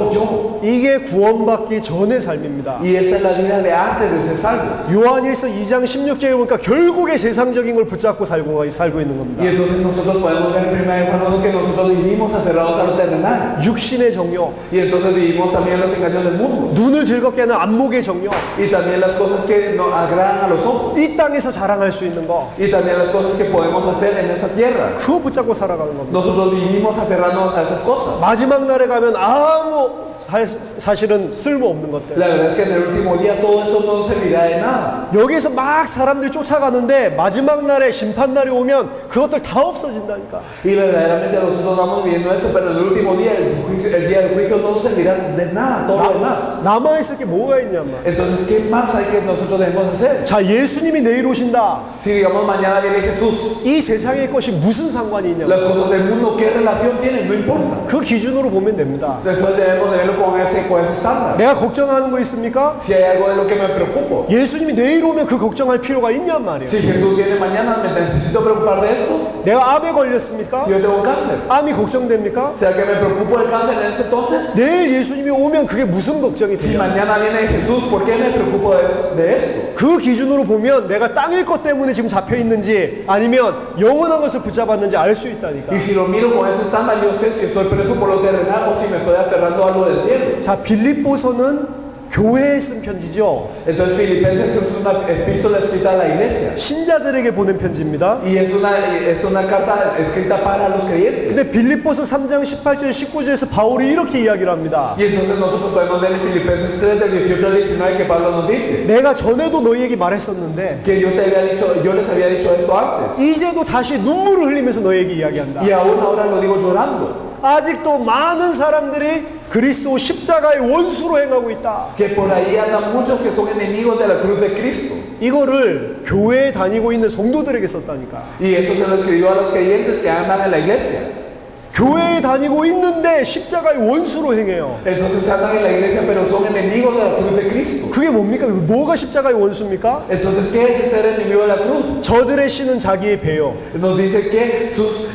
이게 구원받기 전의 삶입니다. Y esta es la vida de antes de ser salvos. 요한일서 2장 16절에 보니까 결국에 세상적인 걸 붙잡고 살고 있는 겁니다. Y entonces nosotros podemos ver en 1 Juan 1 que nosotros vivimos aferrados a lo terrenal. 육신의 정욕, Y entonces vivimos también los engaños del mundo. 눈을 즐겁게 하는 안목의 정욕, Y también las cosas que nos agradan a los ojos. 이 땅에서 자랑할 수 있는 거, Y también las cosas que podemos hacer en esta tierra. 그거 붙잡고 살아가는 겁니다. Nosotros vivimos aferrándonos a esas cosas. 마지막 날에 가면 아무 사실은 쓸모없는 것들. La verdad es que en el último día todo eso no servirá de nada. 여기서 막 사람들이 쫓아가는데 마지막 날에 심판날이 오면 그것들 다 없어진다니까. Y verdaderamente nosotros vamos viviendo eso, pero en el último día, el día del juicio no nos servirá de nada, todo lo demás. 남아있을 게 뭐가 있냐 말. Entonces, ¿qué más hay que nosotros debemos hacer? 자, 예수님이 내일 오신다. Si digamos mañana viene Jesús, 이 세상의 것이 무슨 상관이 있냐. las cosas del mundo, ¿qué relación tienen? No importa. 그 기준으로 보면 됩니다. Entonces debemos de verlo con ese estándar. 내가 걱정하는 거 있습니까? Si hay algo de lo que me preocupo, 예수님이 내일 오면 그 걱정할 필요가 있냔 말이에요. si Jesús viene mañana, ¿me necesito preocupar de esto? 내가 암에 걸렸습니까? Si yo tengo cáncer, 암이 걱정됩니까? ¿será que me preocupo del cáncer en ese entonces? 내일 예수님이 오면 그게 무슨 걱정이 Si 돼요? mañana viene Jesús, ¿por qué me preocupo de esto? 그 기준으로 보면 내가 땅일 것 때문에 지금 잡혀 있는지 아니면 영원한 것을 붙잡았는지 알 수 있다니까. Y si lo miro con ese estándar, yo sé si estoy preso por lo terrenal o si me estoy aferrando a lo del cielo. 자, 빌립보서는 교회에 쓴 편지죠. Entonces Filipenses es una epístola escrita a la iglesia. 신자들에게 보낸 편지입니다. Y es una carta escrita para los creyentes. 근데 빌립보서 3장 18절 19절에서 바울이 이렇게 이야기를 합니다. Y entonces nosotros podemos ver en Filipenses 3 del 18 al 19 que Pablo nos dice 내가 전에도 너희에게 말했었는데 que yo les había dicho esto antes. 이제도 다시 눈물을 흘리면서 너희에게 이야기한다. Y aún ahora lo digo llorando. 아직도 많은 사람들이 그리스도 십자가의 원수로 행하고 있다. Que por ahí andan muchos que son enemigos de la cruz de Cristo. 이거를 교회에 다니고 있는 성도들에게 썼다니까. Y eso se lo escribió a los creyentes que andan en la iglesia. 교회에 다니고 있는데 십자가의 원수로 행해요. Entonces andan en la iglesia pero son enemigos de la cruz de Cristo. 그게 뭡니까? 뭐가 십자가의 원수입니까? Entonces, ¿qué es ser enemigo de la cruz? 저들의 신은 자기의 배요. Nos dice que sus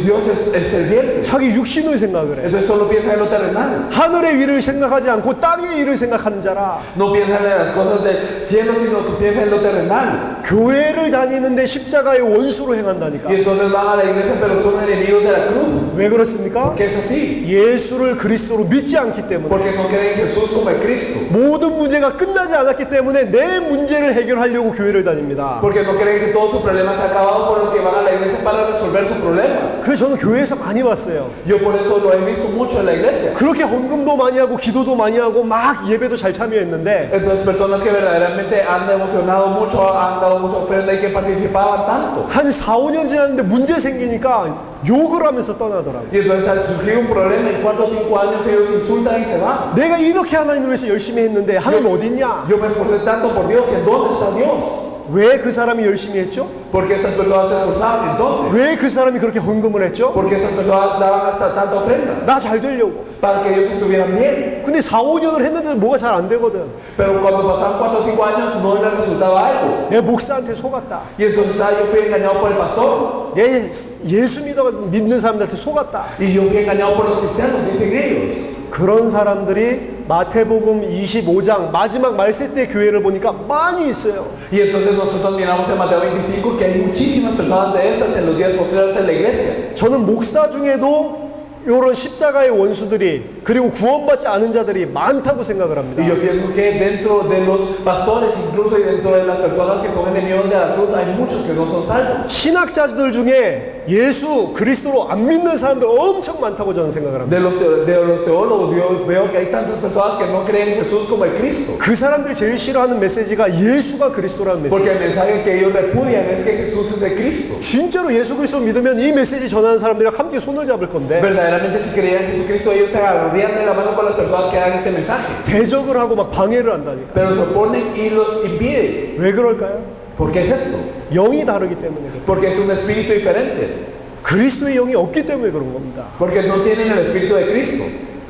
dioses es serviente. 자기 육신을 생각을 해. Entonces solo piensa en lo terrenal. 하늘의 위를 생각하지 않고 땅의 일을 생각하는 자라. No piensa en las cosas del cielo, sino que piensa en lo terrenal. 교회를 다니는데 십자가의 원수로 행한다니까. Y entonces van a la iglesia pero son enemigos de la cruz. 왜 그렇습니까? ¿Por qué es así? 예수를 그리스도로 믿지 않기 때문에. Porque no creen en Jesús como el Cristo. 모든 문제가 끝나지 않았기 때문에 내 문제를 해결하려고 교회를 다닙니다. Porque no creen que todo su problema se ha acabado, por lo que van a la iglesia para resolver su problema. 그래서 저는 교회에서 많이 봤어요. Yo por eso lo he visto mucho en la iglesia. 그렇게 헌금도 많이 하고 기도도 많이 하고 막 예배도 잘 참여했는데 Entonces personas que verdaderamente han devocionado mucho, han dado mucha ofrenda y que participaban tanto. 한 4, 5년 지났는데 문제 생기니까 욕을 하면서 떠나더라고요. Y entonces al surgir un problema, en 4 o 5 años ellos insultan y se van. 내가 이렇게 하나님을 위해서 열심히 했는데 하나님 어디 있냐? Yo me esforcé tanto por Dios, ¿y en dónde está Dios? 왜 그 사람이 열심히 했죠? Porque estas personas se esforzaban entonces. 왜 그 사람이 그렇게 헌금을 했죠? Porque estas personas daban hasta tanta ofrenda 나 잘 되려고. para que ellos estuvieran bien. 근데 4, 5년을 했는데도 뭐가 잘 안 되거든. Pero cuando pasaban 4 o 5 años no les resultaba algo. 내 목사한테 속았다. Y entonces yo fui engañado por el pastor. 내 예수 믿는 사람들한테 속았다. Y yo fui engañado por los cristianos, dicen ellos. 그런 사람들이 마태복음 25장 마지막 말세 때 교회를 보니까 많이 있어요. Y entonces nosotros miramos en Mateo 25 que hay muchísimas personas de estas en los días posteriores en la iglesia. 저는 목사 중에도 이런 십자가의 원수들이 그리고 구원받지 않은 자들이 많다고 생각을 합니다. Y yo pienso que dentro de los pastores, incluso y dentro de las personas que son enemigos de la cruz, hay muchos que no son salvos. 신학자들 중에 예수 그리스도로 안 믿는 사람들 엄청 많다고 저는 생각을 합니다. De los teólogos, yo veo que hay tantas personas que no creen en Jesús como el Cristo. 그 사람들이 제일 싫어하는 메시지가 예수가 그리스도라는 메시지. Porque el mensaje que ellos repudian es que Jesús es el Cristo. 진짜로 예수 그리스도 믿으면 이 메시지 전하는 사람들이랑 함께 손을 잡을 건데 Verdaderamente si creían en Jesucristo ellos se agarrarían agarrían de la mano con las personas que dan ese mensaje. 대적을 하고 막 방해를 한다니까. Pero se oponen y los impiden. 왜 그럴까요? ¿Por qué es esto? 영이 다르기 때문에 그래요. Porque es un espíritu diferente. 그리스도의 영이 없기 때문에 그런 겁니다. Porque no tienen el espíritu de Cristo.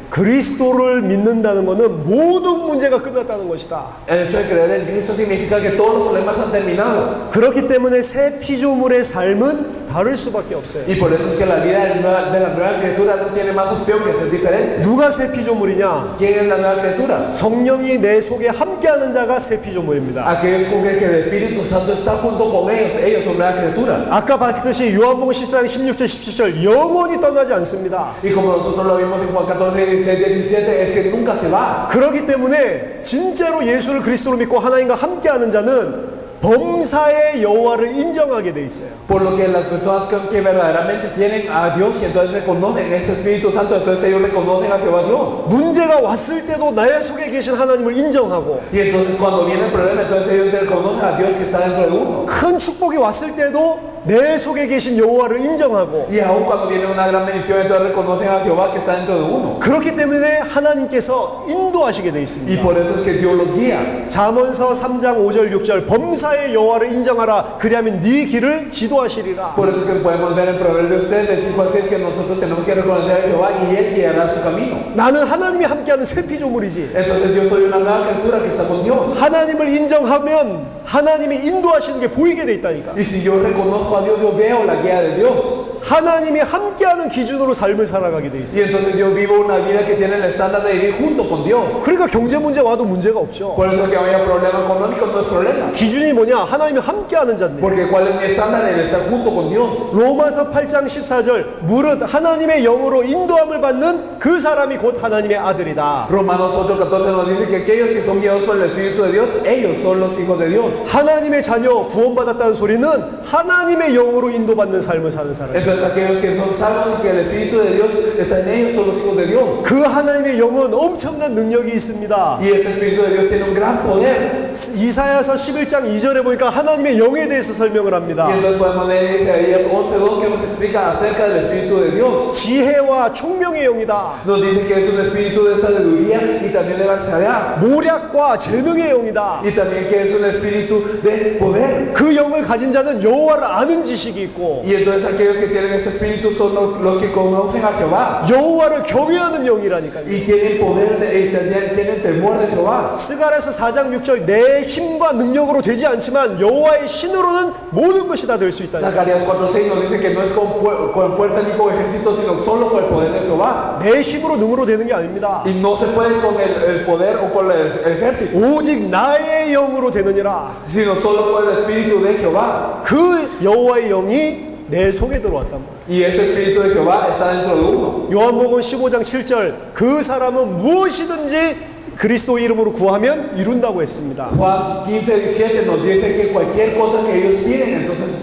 그리스도를 믿는다는 것은 모든 문제가 끝났다는 것이다. El hecho de creer en Cristo significa que todos los problemas han terminado. 그렇기 때문에 새 피조물의 삶은 다를 수밖에 없어요. Y por eso es que la vida de la nueva criatura no tiene más opción que ser diferente. 누가 새 피조물이냐? ¿Quién es la nueva criatura? 성령이 내 속에 함께하는 자가 새 피조물입니다. Aquellos con que el Espíritu Santo está junto con ellos son nueva criatura. 아까 봤듯이 요한복음 14장 16절 17절 영원히 떠나지 않습니다. Y como nosotros lo vimos en Juan 14, 16, 17, es que nunca se va. 그렇기 때문에 진짜로 예수를 그리스도로 믿고 하나님과 함께하는 자는 범사의 여호와를 인정하게 돼 있어요. Por lo que las personas que verdaderamente tienen a Dios y entonces reconocen ese Espíritu Santo, entonces ellos reconocen a Jehová Dios. 문제가 왔을 때도 내 속에 계신 하나님을 인정하고 Y entonces cuando viene el problema, entonces ellos reconocen a Dios que está dentro de uno. 큰 축복이 왔을 때도 내 속에 계신 여호와를 인정하고 Y aún cuando viene una gran bendición, entonces reconocen a Jehová que está dentro de uno. 그렇기 때문에 하나님께서 인도하시게 돼 Y 있습니다. por eso es que Dios los guía. 잠언서 3장 5절 6절 범사의 여호와를 인정하라 그리하면 네 길을 지도하시리라. Por eso es que podemos ver en Proverbios 3, del 5 al 6, que nosotros tenemos que reconocer a Jehová y Él guiará su camino. 나는 하나님이 함께하는 새 피조물이지. Entonces yo soy una nueva criatura que está con Dios. 하나님을 인정하면 하나님이 인도하시는 게 보이게 돼 있다니까. Y si yo reconozco a Dios, yo veo la guía de Dios. 하나님이 함께하는 기준으로 삶을 살아가게 돼 있어요. Y entonces yo vivo una vida que tiene el estándar de vivir junto con Dios. 그러니까 경제 문제 와도 문제가 없죠. Por eso que haya problema económico no es problema. 기준이 뭐냐? 하나님이 함께하는 자인데. Porque cuál es mi estándar, el estar junto con Dios. 로마서 8장 14절 무릇 하나님의 영으로 인도함을 받는 그 사람이 곧 하나님의 아들이다. Romanos 8:14 nos dice que aquellos que son guiados por el Espíritu de Dios, ellos son los hijos de Dios. 하나님의 자녀 구원받았다는 소리는 하나님의 영으로 인도받는 삶을 사는 사람. Entonces aquellos que son salvos y que el Espíritu de Dios está en ellos son los hijos de Dios. 그 하나님의 영은 엄청난 능력이 있습니다. Y este Espíritu de Dios tiene un gran poder. 이사야서 11장 2절에 보니까 하나님의 영에 대해서 설명을 합니다. Y entonces podemos leer en Isaías 11:2 que nos explica acerca del Espíritu de Dios. 지혜와 총명의 영이다. Nos dice que es un espíritu de sabiduría y también de vanidad. 모략과 재능의 영이다. Y también que es un espíritu de poder. 그 영을 가진 자는 여호와를 아는 지식이 있고 Y entonces aquellos que tienen ese espíritu son los que conocen a Jehová. 여호와를 경외하는 영이라니까요. Y tienen poder y también tienen temor de Jehová. 스가랴서 4장 6절 내 힘과 능력으로 되지 않지만 여호와의 신으로는 모든 것이 다 될 수 있다. Zacarías 4:6 nos dice que no es con fuerza ni con ejército, sino solo con el poder de Jehová. 내 힘으로 능으로 되는 게 아닙니다. Y no se puede con el poder o con el ejército, 오직 나의 영으로 되느니라. sino solo con el espíritu de Jehová. 그 여호와의 영이 내 속에 들어왔단 말이에요. Y ese espíritu de Jehová está dentro de uno. 요한복음 15장 7절 그 사람은 무엇이든지 그리스도 이름으로 구하면 이룬다고 했습니다. Juan 15:17 nos dice que cualquier cosa que ellos piden, entonces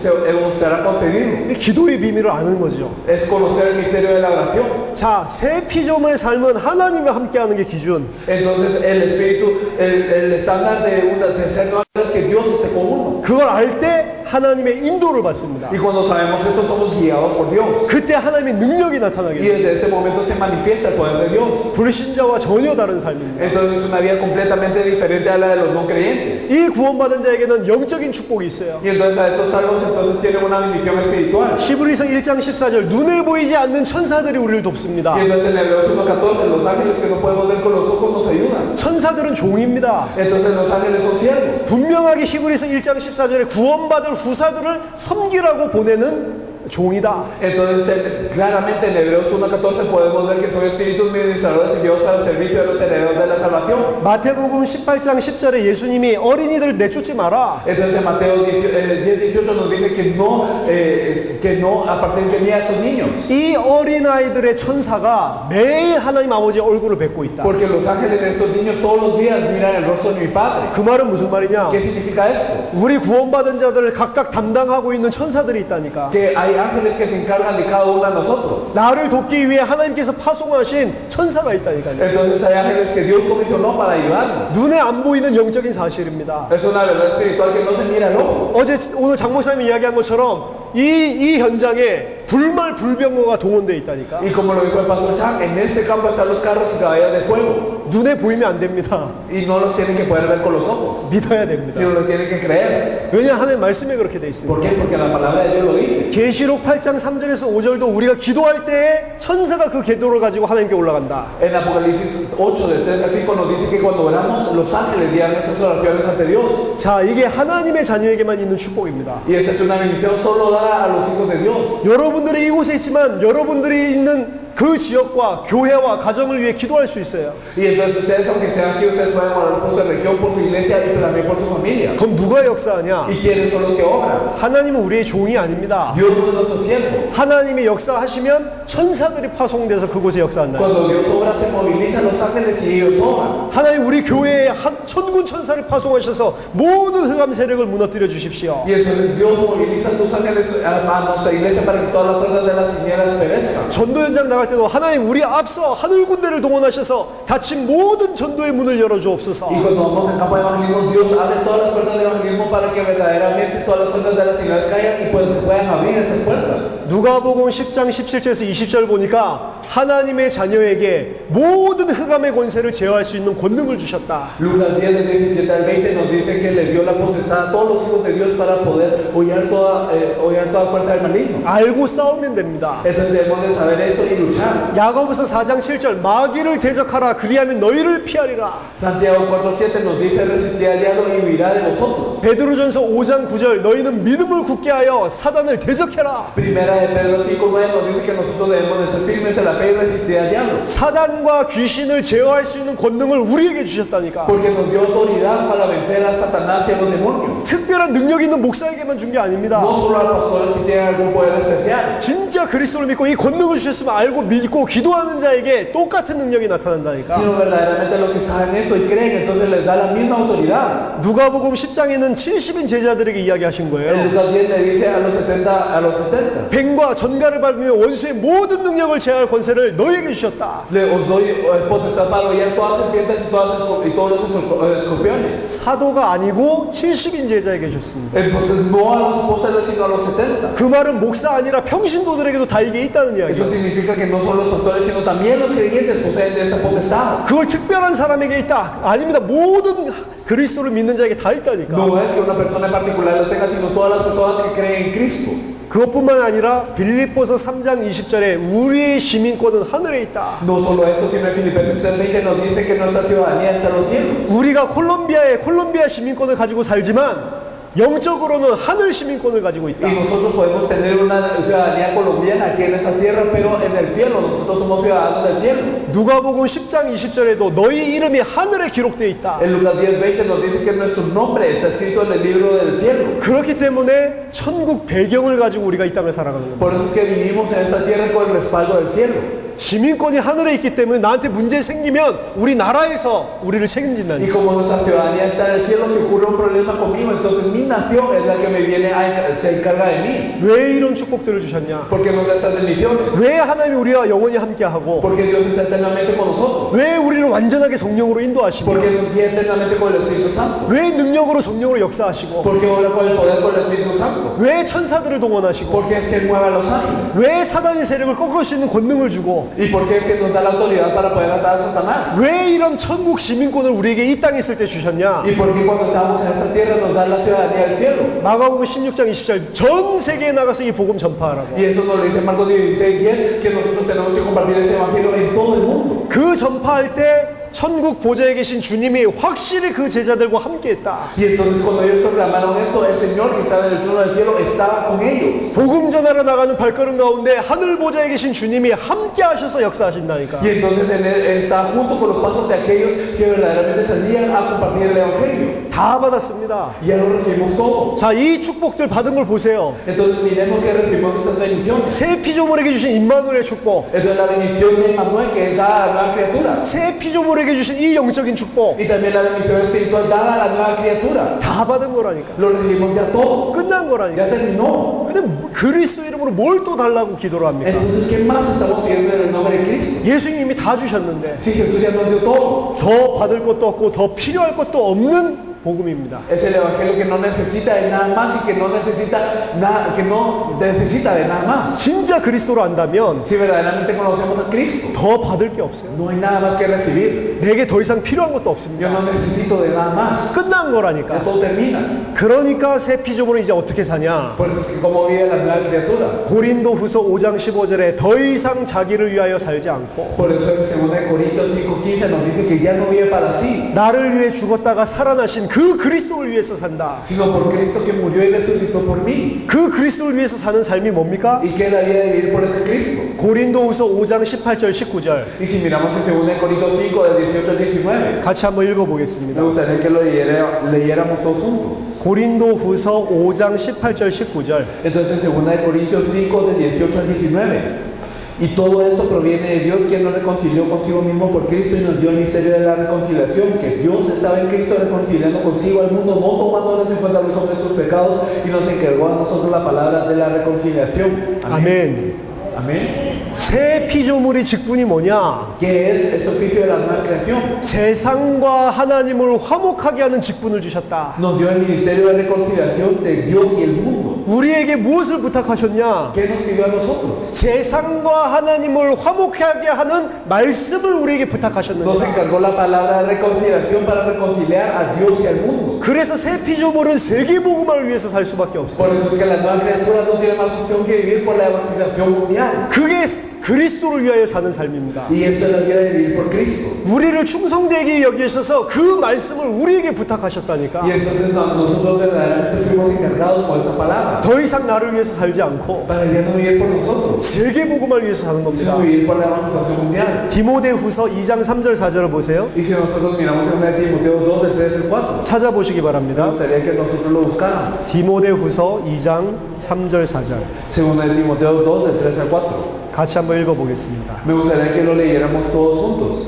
será concedido. 이 기도의 비밀을 아는 거죠. Es conocer el misterio de la oración. 자, 새 피조물의 삶은 하나님과 함께하는 게 기준. Entonces el espíritu, el estándar de ser nuevo es que Dios esté con uno. 그걸 알 때 하나님의 인도를 받습니다. Y cuando sabemos eso, somos guiados por Dios. 그때 하나님의 능력이 나타나게 Y 돼요. desde ese momento se manifiesta el poder de Dios. 불신자와 전혀 다른 삶입니다. Entonces es una vida completamente diferente a la de los no creyentes. 이 구원받은 자에게는 영적인 축복이 있어요. Y entonces a estos salvos entonces tienen una bendición espiritual. 히브리서 1장 14절 눈에 보이지 않는 천사들이 우리를 돕습니다. Y entonces en Hebreos 1:14 los ángeles que no podemos ver con los ojos nos ayudan. 천사들은 종입니다. Entonces los ángeles son siervos. 분명하게 히브리서 1장 14절에 구원받을 후사들을 섬기라고 보내는 종이다. Entonces claramente en Hebreos 1:14 podemos ver que son espíritus ministradores enviados para el servicio de los herederos de la salvación. 마태복음 18장 10절에 예수님이 어린이들 내쫓지 마라. Entonces en Mateo 10:18 nos dice que no apartéis de mí a estos niños. 이 어린아이들의 천사가 매일 하나님 아버지의 얼굴을 뵙고 있다. Porque los ángeles de estos niños todos los días miran el rostro de mi Padre. 그 말은 무슨 말이냐? ¿Qué significa esto? 우리 구원받은 자들을 각각 담당하고 있는 천사들이 있다니까. Que hay ángeles que se encargan de cada uno de nosotros. 나를 돕기 위해 하나님께서 파송하신 천사가 있다니까요. Entonces hay ángeles que Dios comisionó para ayudarnos. 눈에 안 보이는 영적인 사실입니다. Es una verdad espiritual que no se mira al ojo. 오늘 장 목사님이 이야기한 것처럼 이 현장에 불말불병거가 동원되어 있다니까. Y como lo dijo el pastor Chang, en este campo están los carros y caballos de fuego. 눈에 보이면 안 됩니다. Y no los tienen que poder ver con los ojos, 믿어야 됩니다. sino los tienen que creer. 왜냐 하나님 말씀에 그렇게 돼 있습니다. ¿Por qué? Porque la palabra de Dios lo dice. 계시록 8장 3절에서 5절도 우리가 기도할 때에 천사가 그 기도를 가지고 하나님께 올라간다. En Apocalipsis 8 del 3 al 5 nos dice que cuando oramos, los ángeles llevan esas oraciones ante Dios. 자, 이게 하나님의 자녀에게만 있는 축복입니다. Y esa es una bendición solo dada a los hijos de Dios. 여러분들이 이곳에 있지만 여러분들이 있는 그 지역과 교회와 가정을 위해 기도할 수 있어요. Y entonces ustedes, aunque sean aquí, ustedes pueden orar por su región, por su iglesia y también por su familia. 그럼 누가 역사하냐? ¿Y quiénes son los que obran? 하나님은 우리의 종이 아닙니다. Dios no es nuestro siervo. 하나님이 역사하시면 천사들이 파송돼서 그곳에 역사한다. Cuando Dios obra, se movilizan los ángeles y ellos obran. 하나님 우리 교회에 천군 천사를 파송하셔서 모든 흑암 세력을 무너뜨려 주십시오. Y entonces Dios moviliza a tus ángeles a nuestra iglesia para que todas las fuerzas de las tinieblas perezcan. 전도 현장 나갈 때도 하나님 우리 앞서 하늘 군대를 동원하셔서 닫힌 모든 전도의 문을 열어 주옵소서. Y cuando vamos al campo de evangelismo, Dios abre todas las puertas del evangelismo para que verdaderamente todas las fuerzas de las tinieblas caigan y pues se puedan abrir estas puertas. 누가복음 10장 17절에서 20절 보니까 하나님의 자녀에게 모든 흑암의 권세를 제어할 수 있는 권능을 주셨다. Lucas 10 del 17 al 20 nos dice que le dio la potestad a todos los hijos de Dios para poder hollar toda fuerza del maligno. 알고 싸우면 됩니다. Entonces debemos de saber esto y luchar. 야고보서 4장 7절 마귀를 대적하라 그리하면 너희를 피하리라. Santiago 4:7 nos dice resistir al diablo y huirá de vosotros. 베드로전서 5장 9절 너희는 믿음을 굳게 하여 사단을 대적해라. Primera de Pedro 5:9 nos dice que nosotros debemos de ser firmes en la fe y resistir al diablo. 사단과 귀신을 제어할 수 있는 권능을 우리에게 주셨다니까. Porque nos dio autoridad para vencer a Satanás y a los demonios. 특별한 능력 있는 목사에게만 준 게 아닙니다. No solo a los pastores que tienen algún poder especial. 진짜 그리스도를 믿고 이 권능을 주셨으면 알고 믿고 기도하는 자에게 똑같은 능력이 나타난다니까. Sino verdaderamente los que saben eso y creen, entonces les da la misma autoridad. 누가복음 10장에는 70인 제자들에게 이야기하신 En 거예요. Lucas 10 le dice a los 70. 뱀과 전갈을 밟으며 원수의 모든 능력을 제어할 권세를 너희에게 주셨다. Os doy potestad para hollar todas serpientes y todos los escorpiones. 사도가 아니고 70인 제자에게 줬습니다. Entonces no a los apóstoles sino a los 70. 그 말은 목사 아니라 평신도들에게도 다 이게 있다는 Eso 이야기예요. significa que no solo los pastores sino también los creyentes poseen de esta potestad. 그걸 특별한 사람에게 있다. 아닙니다. 모든 그리스도를 믿는 자에게 다 있다니까. No es que una persona en particular lo tenga, sino todas las personas que creen en Cristo. 그것뿐만 아니라 빌립보서 3장 20절에 우리의 시민권은 하늘에 있다. No solo esto, sino en Filipenses 3:20 nos dice que nuestra ciudadanía está en los cielos. 우리가 콜롬비아 시민권을 가지고 살지만 영적으로는 하늘 시민권을 가지고 있다. Y nosotros podemos tener una ciudadanía colombiana aquí en esta tierra, pero en el cielo, nosotros somos ciudadanos del cielo. 누가복음 10장 20절에도 너희 이름이 하늘에 기록되어 있다. En Lucas 10:20 nos dice que nuestro nombre está escrito en el libro del cielo. 그렇기 때문에 천국 배경을 가지고 우리가 이 땅을 살아가는 겁니다. Por eso es que vivimos en esta tierra con el respaldo del cielo. 시민권이 하늘에 있기 때문에 나한테 문제 생기면 우리 나라에서 우리를 책임진다니. Y como nuestra ciudadanía está en el cielo, si ocurre un problema conmigo, entonces mi nación es la que me viene se encarga de mí. 왜 이런 축복들을 주셨냐? Porque nos da estas bendiciones. 왜 하나님이 우리와 영원히 함께하고 Porque Dios está eternamente con nosotros. 왜 우리를 완전하게 성령으로 인도하시고 Porque nos guía eternamente con el Espíritu Santo. 왜 능력으로 성령으로 역사하시고 Porque obra con el poder con el Espíritu Santo. 왜 천사들을 동원하시고 Porque es que Él mueve a los ángeles. 왜 사단의 세력을 꺾을 수 있는 권능을 주고 Y porque es que nos da la autoridad para poder atar a Satanás. 왜 이런 천국 시민권을 우리에게 이 땅에 있을 때 주셨냐? Y porque cuando estamos en esta tierra nos da la ciudadanía del cielo. 마가복음 16장 20절 전 세계에 나가서 이 복음 전파하라고. Y eso nos lo dice Marcos 16:10, que nosotros tenemos que compartir ese evangelio en todo el mundo. 그 전파할 때 천국 보좌에 계신 주님이 확실히 그 제자들과 함께했다. Y entonces cuando ellos proclamaron esto, el Señor que estaba en el trono del cielo estaba con ellos. 복음 전하러 나가는 발걸음 가운데 하늘 보좌에 계신 주님이 함께하셔서 역사하신다니까. Y entonces Él estaba junto con los pasos de aquellos que verdaderamente salían a compartir el evangelio. 다 받았습니다. Y ya lo recibimos todo. 자, 이 축복들 받은 걸 보세요. Entonces miremos que recibimos estas bendiciones. 새 피조물에게 주신 임마누엘의 축복, Entonces la bendición de Emmanuel que es dada a la nueva criatura. 새 피조물에게 주신 이 영적인 축복 Y también la bendición espiritual dada a la nueva criatura. 다 받은 거라니까. Lo recibimos ya todo. 끝난 거라니까. Ya terminó. 근데 그리스도 이름으로 뭘 또 달라고 기도를 합니까? Entonces, ¿qué más estamos pidiendo en el nombre de Cristo? 예수님이 다 주셨는데 Si Jesús ya nos dio todo. 더 받을 것도 없고 더 필요할 것도 없는 복음입니다. Es el evangelio que no necesita de nada más y que no necesita nada, que no necesita de nada más. 진짜 그리스도로 안다면 Si verdaderamente conocemos a Cristo, 더 받을 게 없어요. no hay nada más que recibir. 내게 더 이상 필요한 것도 Yo 없습니다. no necesito de nada más. 끝난 Ya 거라니까. todo termina. 그러니까 새 피조물은 이제 어떻게 사냐? Por eso es que como vive la nueva criatura. 고린도 후서 5장 15절에 더 이상 자기를 위하여 살지 않고 Por eso en 2 Corintios 5:15 nos dice que ya no vive para sí, 나를 위해 죽었다가 살아나신 그 그리스도를 위해서 산다. sino por Cristo que murió y resucitó por mí. 그 그리스도를 위해서 사는 삶이 뭡니까? ¿Y qué es la vida de vivir por ese Cristo? 고린도 후서 5장 18절 19절 Y si miramos en 2 Corintios 5 del 18 al 19, 같이 한번 me 읽어보겠습니다. gustaría que lo leyéramos todos juntos. 고린도 후서 5장 18절 19절 Entonces, en 2 Corintios 5, del 18 al 19. Y todo eso proviene de Dios, quien nos reconcilió consigo mismo por Cristo y nos dio el misterio de la reconciliación, que Dios estaba en Cristo reconciliando consigo al mundo, no tomándoles en cuenta a los hombres sus pecados, y nos encargó a nosotros la palabra de la reconciliación. 아멘. Amén. 새 피조물의 직분이 뭐냐? ¿Qué es este oficio de la nueva creación? 세상과 하나님을 화목하게 하는 직분을 주셨다. Nos dio el ministerio de reconciliación de Dios y el mundo. 우리에게 무엇을 부탁하셨냐? ¿Qué nos pidió a nosotros? 세상과 하나님을 화목하게 하는 말씀을 우리에게 Nos 부탁하셨는데 encargó la palabra de reconciliación para reconciliar a Dios y al mundo. 그래서 새 피조물은 세계복음을 위해서 살 수밖에 없어요. Por eso es que la nueva criatura no tiene más opción que vivir por la evangelización mundial. 그게 그리스도를 위하여 사는 삶입니다. Y eso es la vida de vivir por Cristo. 우리를 충성되게 여기셔서 그 말씀을 우리에게 부탁하셨다니까. Y entonces nosotros verdaderamente fuimos encargados con esta palabra. 더 이상 나를 위해서 살지 않고 Para ya no vivir por nosotros, 세계복음을 위해서 사는 겁니다. sino vivir por la evangelización mundial. 디모데후서 2장 3절 4절을 보세요. Y si nosotros miramos en 1 Timoteo 2, del 3 al 4, 찾아보시기 me 바랍니다. gustaría que nosotros lo buscáramos. 디모데후서 2장 3절 4절 2 Timoteo 2, del 3 al 4. 같이 한번 읽어보겠습니다. Me gustaría que lo leyéramos todos juntos.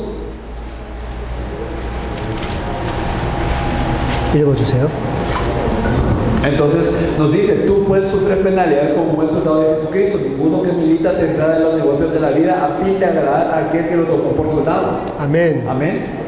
읽어주세요. Entonces nos dice, tú pues sufres penalidades como buen soldado de Jesucristo. Ninguno que milita se entrada en los negocios de la vida a fin de agradar a aquel que lo tomó por soldado. 아멘. Amén.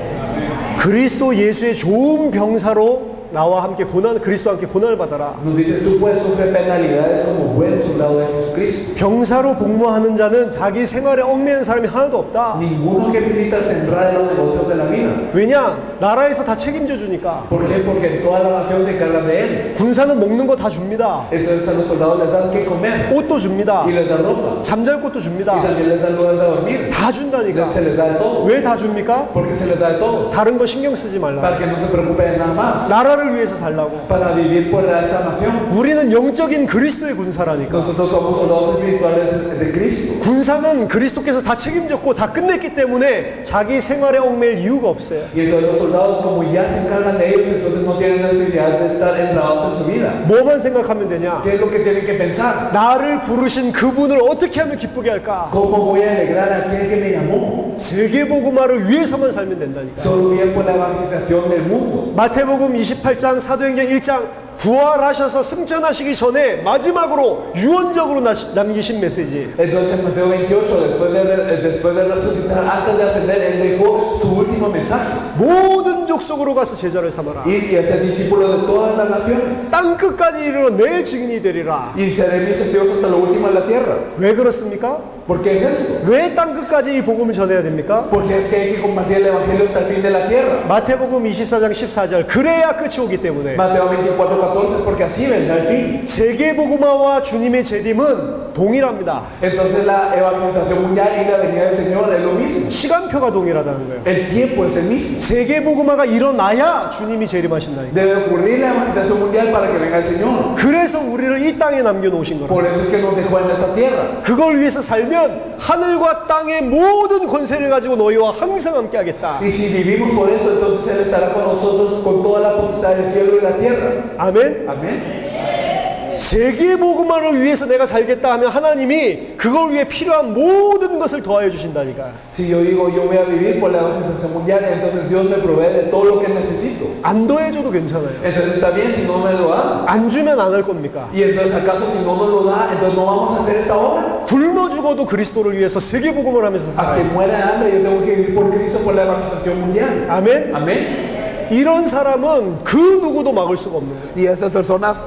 그리스도 예수의 좋은 병사로 나와 함께 그리스도와 함께 고난을 받아라. Nos dice, tú puedes sufrir penalidades como buen soldado de Jesucristo. 병사로 복무하는 자는 자기 생활에 얽매이는 사람이 하나도 없다. Ninguno que milita se entrada en los negocios de la vida. 왜냐? 나라에서 다 책임져 주니까. ¿Por qué? Porque en toda la nación se encarga de él. 군사는 먹는 거 다 줍니다. Entonces a los soldados les dan que comer 옷도 줍니다. y les dan ropa 잠잘 곳도 y 줍니다. también les dan lugar de dormir. 다 준다니까. Se les da de todo. 왜 다 줍니까? Porque se les da de todo. 다른 거 신경 쓰지 말라. Para que no se preocupen de nada más. 나라를 위해서 살라고. Para vivir por esa nación. 우리는 영적인 그리스도의 군사라니까. Nosotros somos soldados espirituales de Cristo. 군사는 그리스도께서 다 책임졌고 다 끝냈기 때문에 자기 생활에 얽매일 이유가 없어요. Y entonces los soldados, como ya se encargan de ellos, entonces no tienen necesidad de estar entrados en su vida. 뭐만 생각하면 되냐? ¿Qué es lo que tienen que pensar? 나를 부르신 그분을 어떻게 하면 기쁘게 할까? ¿Cómo voy a alegrar a aquel que me llamó? 세계복음화를 위해서만 살면 된다니까. Solo bien por la evangelización del mundo. 마태복음 28장 사도행전 1장 부활하셔서 승천하시기 전에 마지막으로 유언적으로 남기신 메시지. Entonces en Mateo 28, después de resucitar, antes de ascender, él dejó su último mensaje. 모든 족속으로 가서 제자를 삼아라. Ir y hacer discípulos de todas las naciones. 땅 끝까지 이르러 내 증인이 되리라. Y seré mis testigos hasta lo último de la tierra. 왜 그렇습니까? ¿Por qué es eso? 왜 땅 끝까지 이 복음을 전해야 됩니까? Porque es que hay que compartir el evangelio hasta el fin de la tierra. 마태복음 24장 14절 그래야 끝이 오기 때문에 Mateo 24:14, porque así vendrá el fin. 세계복음화와 주님의 재림은 동일합니다. Entonces la evangelización mundial y la venida del Señor es lo mismo. 시간표가 동일하다는 거예요. El tiempo es el mismo. 세계복음화가 일어나야 주님이 재림하신다니까. Debe ocurrir la evangelización mundial para que venga el Señor. 그래서 우리를 이 땅에 남겨놓으신 거라. Por eso es que nos dejó en esta tierra. 그걸 위해서 살면 하늘과 땅의 모든 권세를 가지고 너희와 항상 함께 하겠다. Y si vivimos por eso, entonces Él estará con nosotros con toda la potestad del cielo y la tierra. 아멘. Amén. 세계복음화를 위해서 내가 살겠다 하면 하나님이 그걸 위해 필요한 모든 것을 더하여 주신다니까. Si yo digo yo voy a vivir por la evangelización mundial, entonces Dios me provee de todo lo que necesito. 안 더해줘도 괜찮아요. Entonces está bien si no me lo da. 안 주면 안 할 겁니까? Y entonces acaso si no nos lo da, entonces no vamos a hacer esta obra. 굶어 죽어도 그리스도를 위해서 세계복음을 하면서 A que 살아요. muera de hambre, yo tengo que vivir por Cristo por la evangelización mundial. 아멘. Amén. 이런 사람은 그 누구도 막을 수가 없는 거예요. Y a estas personas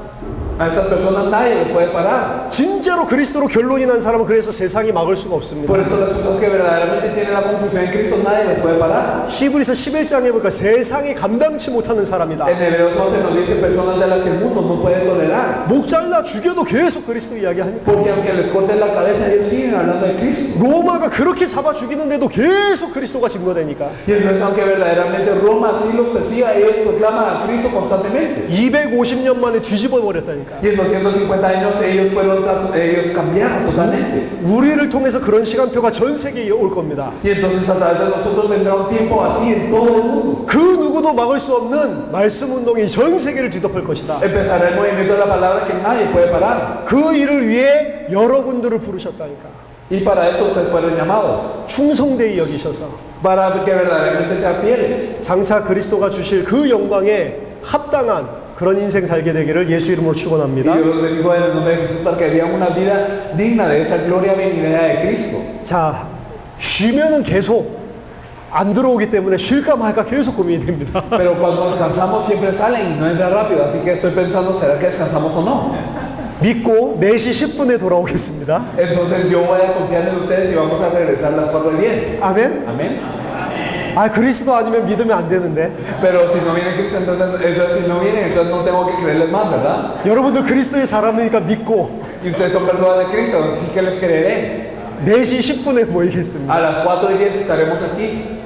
nadie les puede parar. 진짜로 그리스도로 결론이 난 사람은 그래서 세상이 막을 수가 없습니다. Por eso las personas que verdaderamente tienen la conclusión en Cristo nadie les puede parar. 히브리서 11장에 보니까 세상이 감당치 못하는 사람이다. En Hebreos 11 nos dice personas de las que el mundo no puede tolerar. 목 잘라 죽여도 계속 그리스도 이야기하니까. Porque aunque les corten la cabeza, ellos siguen hablando de Cristo. 로마가 그렇게 잡아 죽이는데도 계속 그리스도가 증거되니까. Y entonces aunque verdaderamente Roma sí los persiga, ellos proclaman a Cristo constantemente. 250년 만에 뒤집어 버렸다니까. Y en 250 años ellos cambiaron totalmente. 우리를 통해서 그런 시간표가 전 세계에 올 겁니다. Y entonces a través de nosotros vendrá un tiempo así en todo el mundo. 그 누구도 막을 수 없는 말씀 운동이 전 세계를 뒤덮을 것이다. Empezará el movimiento de la palabra que nadie puede parar. 그 일을 위해 여러분들을 부르셨다니까. Y para eso ustedes fueron llamados. 충성되이 여기셔서 Para que verdaderamente sean fieles. 장차 그리스도가 주실 그 영광에 합당한 그런 인생 살게 되기를 예수 이름으로 Y 축원합니다. Dios los bendiga en el nombre de Jesús para que vivan una vida digna de esa gloria venidera de Cristo. 자, 쉬면은 계속 안 들어오기 때문에 쉴까 말까 계속 고민이 됩니다. Pero cuando descansamos siempre salen y no entra rápido. Así que estoy pensando, ¿será que descansamos o no? 믿고 4시 10분에 돌아오겠습니다. Entonces yo voy a confiar en ustedes y vamos a regresar a las 4:10. 아멘? Amén. 아, 그리스도 아니면 믿으면 안 되는데. Pero si no viene Cristo, si no vienen, entonces no tengo que creerles más, ¿verdad? 여러분들 그리스도의 사람이니까 믿고 Y ustedes son personas de Cristo, así que les creeré. 4시 10분에 모이겠습니다. A las 4:10 estaremos aquí.